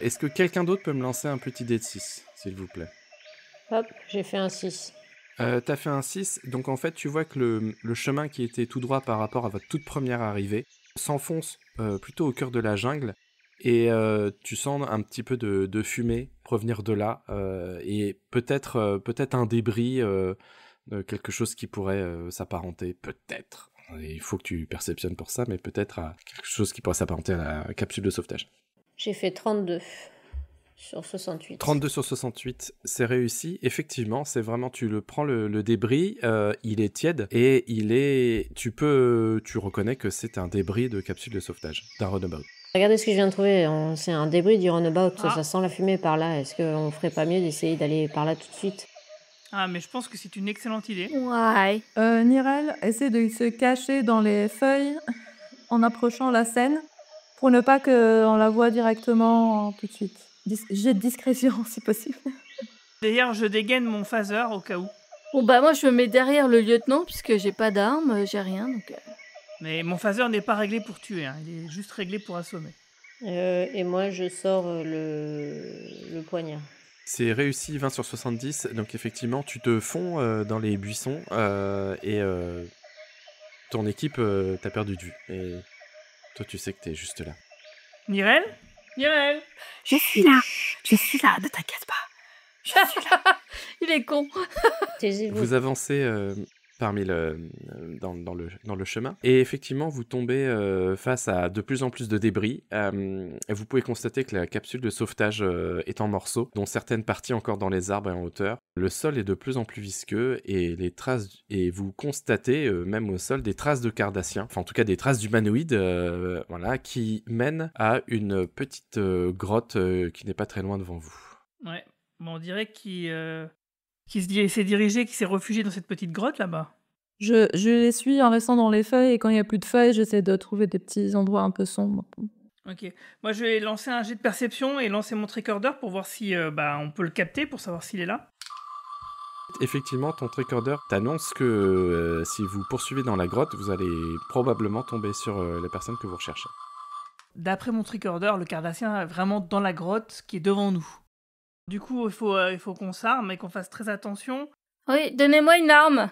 Est-ce que quelqu'un d'autre peut me lancer un petit dé de 6, s'il vous plaît? Hop, j'ai fait un 6. T'as fait un 6, donc en fait tu vois que le chemin qui était tout droit par rapport à votre toute première arrivée s'enfonce plutôt au cœur de la jungle, et tu sens un petit peu de fumée provenir de là, et peut-être un débris, quelque chose qui pourrait s'apparenter, peut-être, il faut que tu perceptionnes pour ça, mais peut-être à quelque chose qui pourrait s'apparenter à la capsule de sauvetage. J'ai fait 32 sur 68. 32 sur 68, c'est réussi. Effectivement, c'est vraiment, tu le prends le débris, il est tiède et tu reconnais que c'est un débris de capsule de sauvetage, d'un runabout. Regardez ce que je viens de trouver, c'est un débris du runabout, Ah. ça sent la fumée par là. Est-ce qu'on ferait pas mieux d'essayer d'aller par là tout de suite? Ah, mais je pense que c'est une excellente idée. Ouais. Nirel essaie de se cacher dans les feuilles en approchant la scène pour ne pas qu'on la voie directement tout de suite. Jet de discrétion si possible. D'ailleurs, je dégaine mon phaser au cas où. Bon, bah, moi, je me mets derrière le lieutenant, puisque j'ai pas d'arme, j'ai rien, donc... Mais mon phaser n'est pas réglé pour tuer, hein. Il est juste réglé pour assommer. Et moi, je sors le poignard. C'est réussi 20 sur 70, donc effectivement, tu te fonds dans les buissons et ton équipe t'a perdu de vue. Et toi, tu sais que t'es juste là. Nirel? Nirel? Je suis là, ne t'inquiète pas. Il est con. Taisez-vous. Vous avancez parmi dans le chemin. Et effectivement, vous tombez face à de plus en plus de débris. Et vous pouvez constater que la capsule de sauvetage est en morceaux, dont certaines parties encore dans les arbres et en hauteur. Le sol est de plus en plus visqueux et vous constatez même au sol des traces de cardassiens, enfin en tout cas des traces d'humanoïdes, voilà, qui mènent à une petite grotte qui n'est pas très loin devant vous. Ouais, bon, on dirait qu'il s'est dirigé, qu'il s'est réfugié dans cette petite grotte là-bas. Je les suis en restant dans les feuilles et quand il n'y a plus de feuilles, j'essaie de trouver des petits endroits un peu sombres. Ok, moi je vais lancer un jet de perception et lancer mon tricorder pour voir si on peut le capter, pour savoir s'il est là. Effectivement, ton tricorder t'annonce que si vous poursuivez dans la grotte, vous allez probablement tomber sur les personnes que vous recherchez. D'après mon tricorder, le cardassien est vraiment dans la grotte qui est devant nous. Du coup, il faut qu'on s'arme et qu'on fasse très attention. Oui, donnez-moi une arme.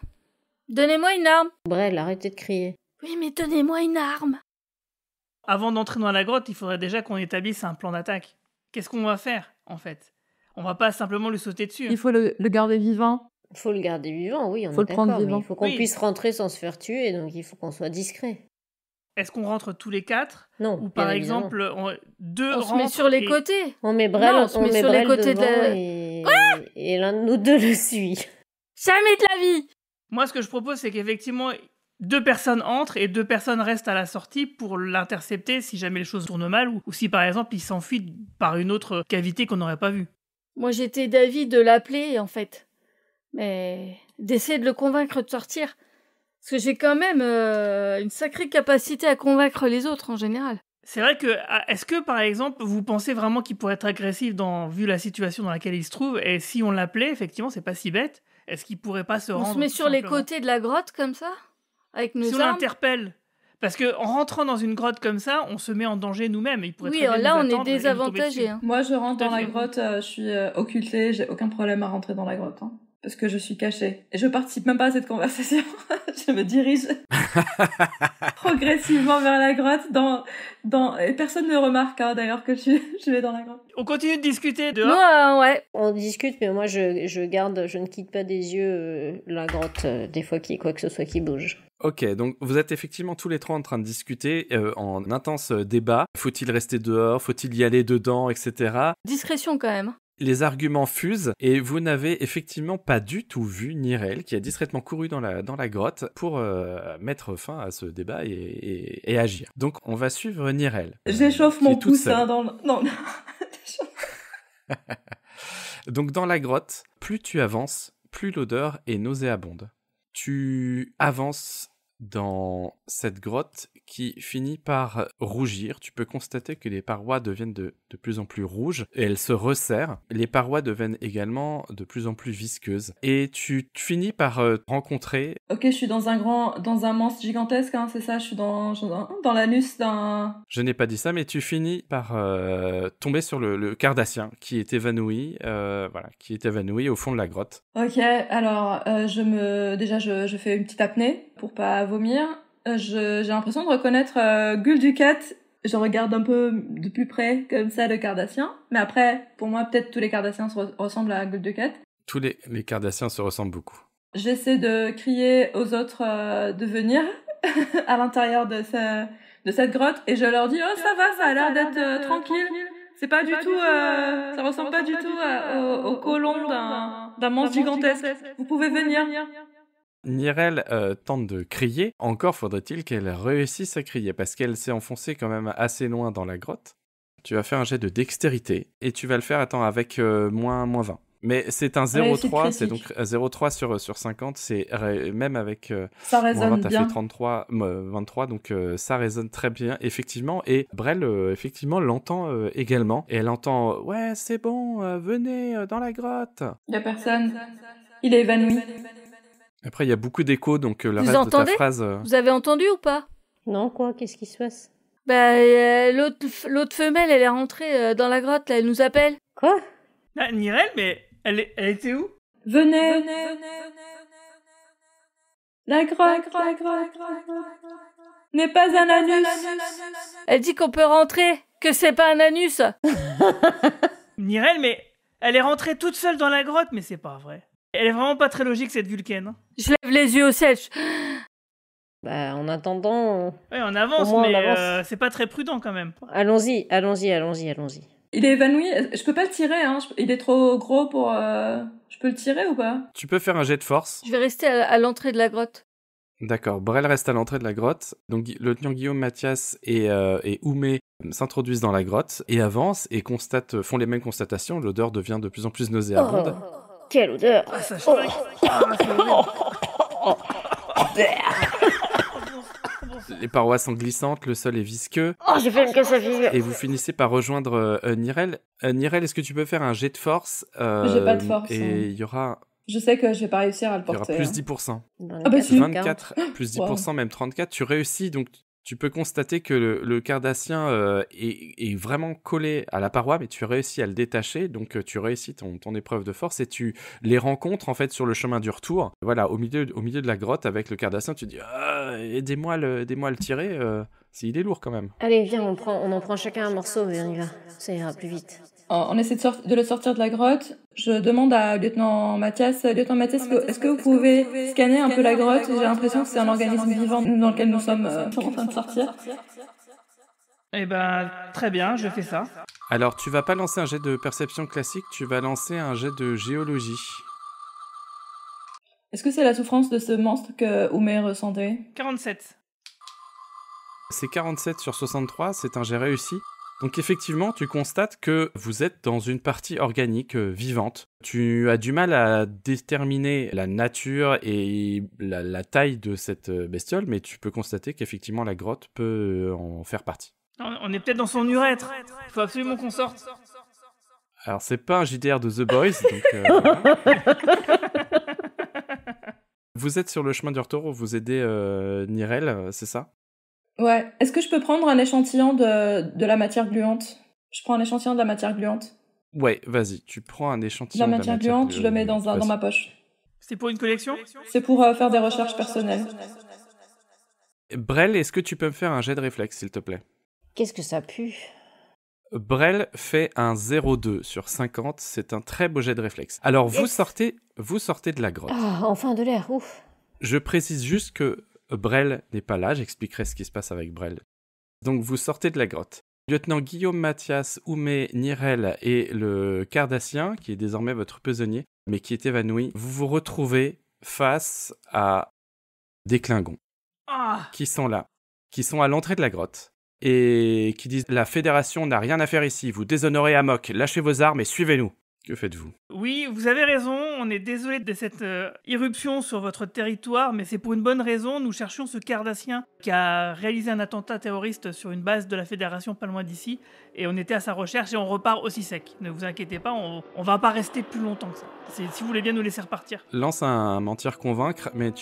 Donnez-moi une arme. Brel, arrêtez de crier. Oui, mais donnez-moi une arme. Avant d'entrer dans la grotte, il faudrait déjà qu'on établisse un plan d'attaque. Qu'est-ce qu'on va faire, en fait? On va pas simplement lui sauter dessus. Il faut le garder vivant. Il faut le garder vivant, oui, on faut est le prendre d'accord. vivant. Mais il faut qu'on puisse rentrer sans se faire tuer, donc il faut qu'on soit discret. Est-ce qu'on rentre tous les 4? Non. Ou par exemple, deux on rentrent. Se met sur les côtés. On met Brel, non, on se met sur les côtés et l'un de nous deux le suit. Jamais de la vie. Moi, ce que je propose, c'est qu'effectivement, 2 personnes entrent et 2 personnes restent à la sortie pour l'intercepter si jamais les choses tournent mal ou si par exemple il s'enfuit par une autre cavité qu'on n'aurait pas vue. Moi, j'étais d'avis de l'appeler en fait, mais d'essayer de le convaincre de sortir. Parce que j'ai quand même une sacrée capacité à convaincre les autres en général. C'est vrai que, est-ce que par exemple, vous pensez vraiment qu'il pourrait être agressif vu la situation dans laquelle il se trouve, et si on l'appelait, effectivement, c'est pas si bête, est-ce qu'il pourrait pas se rendre? On se met sur les côtés de la grotte comme ça, avec nos armes. Si on l'interpelle, parce que en rentrant dans une grotte comme ça, on se met en danger nous-mêmes. Il pourrait très bien là nous on est désavantagés. Hein. Moi je rentre dans la grotte, je suis occultée, j'ai aucun problème à rentrer dans la grotte. Hein. Parce que je suis cachée. Et je participe même pas à cette conversation. Je me dirige progressivement vers la grotte. Et personne ne remarque d'ailleurs que je vais dans la grotte. On continue de discuter dehors. Moi, ouais. On discute, mais moi je ne quitte pas des yeux la grotte des fois qu'il y ait quoi que ce soit qui bouge. Ok, donc vous êtes effectivement tous les trois en train de discuter en intense débat. Faut-il rester dehors? Faut-il y aller dedans, etc. Discrétion quand même. Les arguments fusent et vous n'avez effectivement pas du tout vu Nirel qui a discrètement couru dans la grotte pour mettre fin à ce débat et agir. Donc on va suivre Nirel. J'échauffe mon pouce dans le... Non. Donc dans la grotte, plus tu avances, plus l'odeur est nauséabonde. Tu avances dans cette grotte qui finit par rougir. Tu peux constater que les parois deviennent de plus en plus rouges et elles se resserrent. Les parois deviennent également de plus en plus visqueuses. Et tu finis par rencontrer... Ok, je suis dans un monstre gigantesque, hein, c'est ça? Je suis dans l'anus d'un... Je n'ai pas dit ça, mais tu finis par tomber sur le cardassien qui est évanoui, qui est évanoui au fond de la grotte. Ok, alors je fais une petite apnée pour pas vomir. J'ai l'impression de reconnaître Guldukat. Je regarde un peu de plus près comme ça le cardassien. Mais après, pour moi, peut-être tous les cardassiens ressemblent à Guldukat. Tous les cardassiens se ressemblent beaucoup. J'essaie de crier aux autres de venir à l'intérieur de cette grotte et je leur dis « Oh, ça va, ça a l'air d'être tranquille. C'est pas du tout... ça ressemble pas du tout au côlon d'un monstre gigantesque. Vous pouvez venir. » Nirel tente de crier. Encore faudrait-il qu'elle réussisse à crier parce qu'elle s'est enfoncée quand même assez loin dans la grotte. Tu vas faire un jet de dextérité et tu vas le faire avec moins 20. Mais c'est un 0,3, c'est donc 0,3 sur 50, c'est même avec ça résonne t'as bien. fait 23, donc ça résonne très bien, effectivement. Et Brel, effectivement, l'entend également. Et elle entend « Ouais, c'est bon, venez dans la grotte !» Il y a personne. Il est évanoui. Après, il y a beaucoup d'échos, donc le Vous reste entendez de ta phrase... Vous avez entendu ou pas? Non, quoi? Qu'est-ce qui se passe? L'autre femelle, elle est rentrée dans la grotte, là, elle nous appelle. Quoi? Ah, Nirel, mais elle était où? Venez. La grotte n'est pas un anus. Elle dit qu'on peut rentrer, que c'est pas un anus. Nirel, mais elle est rentrée toute seule dans la grotte, mais c'est pas vrai. Elle est vraiment pas très logique, cette Vulcaine. Je lève les yeux au ciel. Bah, en attendant, Ouais, on avance, Au moins, on mais avance. c'est pas très prudent quand même. allons-y. Il est évanoui. Je peux pas le tirer, hein. Il est trop gros pour. Je peux le tirer ou pas? Tu peux faire un jet de force. Je vais rester à l'entrée de la grotte. D'accord, Brel reste à l'entrée de la grotte. Donc le lieutenant Guillaume, Mathias et Oumé s'introduisent dans la grotte et avancent et font les mêmes constatations. L'odeur devient de plus en plus nauséabonde. Quelle odeur! Ah, ça choque. Ah, c'est horrible. Les parois sont glissantes, le sol est visqueux. Oh, j'ai fait une casse à figure! Et vous finissez par rejoindre Nirel. Nirel, est-ce que tu peux faire un jet de force J'ai pas de force, Et hein. il y aura Je sais que je vais pas réussir à le plus porter. 10%. Ah bah, si. 24 plus 10%, même 34. Tu réussis, donc tu peux constater que le cardassien est vraiment collé à la paroi, mais tu réussis à le détacher. Donc tu réussis ton épreuve de force et tu les rencontres en fait sur le chemin du retour. Voilà, au milieu de la grotte avec le cardassien, tu dis aidez-moi à le tirer. Il est lourd quand même. Allez, viens, on en prend chacun un morceau et on y va. Ça ira plus vite. On essaie de le sortir de la grotte. Je demande à lieutenant Mathias, est-ce que vous pouvez scanner un peu la grotte? J'ai l'impression que c'est un organisme vivant dans lequel nous sommes en train de sortir. Eh ben, très bien, je fais ça. Alors, tu vas pas lancer un jet de perception classique, tu vas lancer un jet de géologie. Est-ce que c'est la souffrance de ce monstre que Oumé ressentait? 47. C'est 47 sur 63, c'est un jet réussi. Donc effectivement, tu constates que vous êtes dans une partie organique vivante. Tu as du mal à déterminer la nature et la taille de cette bestiole, mais tu peux constater qu'effectivement la grotte peut en faire partie. On est peut-être dans son urètre. Il faut absolument qu'on sorte. Alors c'est pas un JDR de The Boys, donc... Vous êtes sur le chemin du retour, vous aidez Nirel, c'est ça? Ouais. Est-ce que je peux prendre un échantillon de la matière gluante? Je prends un échantillon de la matière gluante. Ouais, vas-y, tu prends un échantillon La matière gluante, je le mets dans ma poche. C'est pour une collection? C'est pour faire des recherches personnelles. Brel, est-ce que tu peux me faire un jet de réflexe, s'il te plaît? Qu'est-ce que ça pue? Brel fait un 0,2 sur 50, c'est un très beau jet de réflexe. Alors, vous sortez de la grotte. Ah, enfin de l'air, ouf! Je précise juste que Brel n'est pas là, j'expliquerai ce qui se passe avec Brel. Donc, vous sortez de la grotte. Lieutenant Guillaume, Mathias, Oumé, Nirel et le cardassien, qui est désormais votre prisonnier, mais qui est évanoui, vous vous retrouvez face à des Klingons qui sont là, qui sont à l'entrée de la grotte et qui disent « La Fédération n'a rien à faire ici, vous déshonorez Amok, lâchez vos armes et suivez-nous ». Que faites-vous? Oui, vous avez raison, on est désolé de cette irruption sur votre territoire, mais c'est pour une bonne raison. Nous cherchions ce cardassien qui a réalisé un attentat terroriste sur une base de la Fédération pas loin d'ici, et on était à sa recherche et on repart aussi sec. Ne vous inquiétez pas, on va pas rester plus longtemps que ça. Si vous voulez bien nous laisser repartir. Lance un mentir convaincre, mais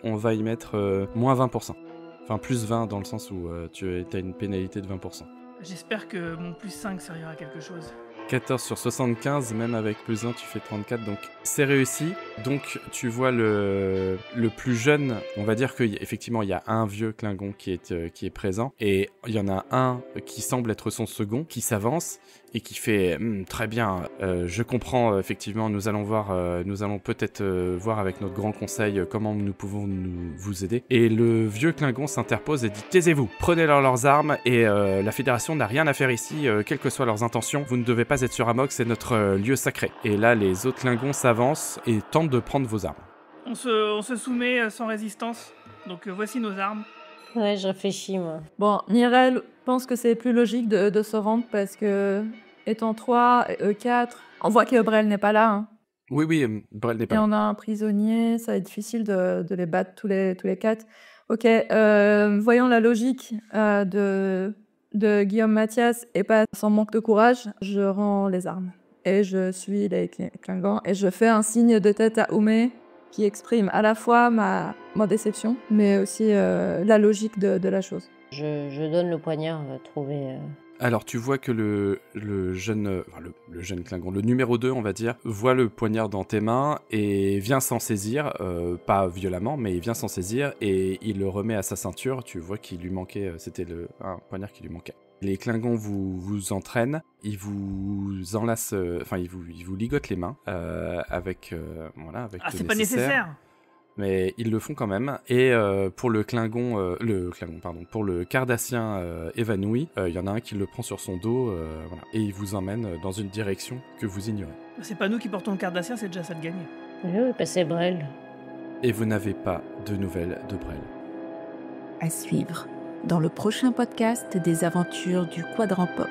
on va y mettre moins 20%. Enfin, plus 20 dans le sens où tu as une pénalité de 20%. J'espère que mon plus 5 servira à quelque chose. 14 sur 75, même avec plus 1, tu fais 34, donc c'est réussi. Donc tu vois le plus jeune, on va dire qu'effectivement il y a un vieux Klingon qui est présent, et il y en a un qui semble être son second, qui s'avance et qui fait très bien, je comprends, effectivement, nous allons peut-être voir avec notre grand conseil comment nous pouvons vous aider. Et le vieux Klingon s'interpose et dit « Taisez-vous, prenez-leur leurs armes, et la Fédération n'a rien à faire ici, quelles que soient leurs intentions, vous ne devez pas être sur Amok, c'est notre lieu sacré. » Et là, les autres Klingons s'avancent et tentent de prendre vos armes. On se soumet sans résistance, donc voici nos armes. Ouais, je réfléchis, moi. Bon, Nirel pense que c'est plus logique de se rendre parce que, étant 3 et 4, on voit que Brel n'est pas là. Hein. Oui, Brel n'est pas Et là. on a un prisonnier, ça va être difficile de les battre tous les 4. Ok, voyons la logique de Guillaume Mathias et pas sans manque de courage, je rends les armes. Et je suis les Klingons et je fais un signe de tête à Oumé qui exprime à la fois ma déception, mais aussi la logique de la chose. Je donne le poignard trouvé. Alors tu vois que le jeune Klingon, le numéro 2 on va dire, voit le poignard dans tes mains et vient s'en saisir, pas violemment, mais il vient s'en saisir et il le remet à sa ceinture. Tu vois qu'il lui manquait, c'était un poignard qui lui manquait. Les Klingons vous entraînent, ils vous enlacent, ils vous ligotent les mains avec Ah, le c'est pas nécessaire. Mais ils le font quand même. Et pour le Klingon, pour le Cardassien évanoui, il y en a un qui le prend sur son dos, et il vous emmène dans une direction que vous ignorez. C'est pas nous qui portons le Cardassien, c'est déjà ça de gagner. Oui, c'est Brel. Et vous n'avez pas de nouvelles de Brel. À suivre dans le prochain podcast des aventures du Quadrant Pop.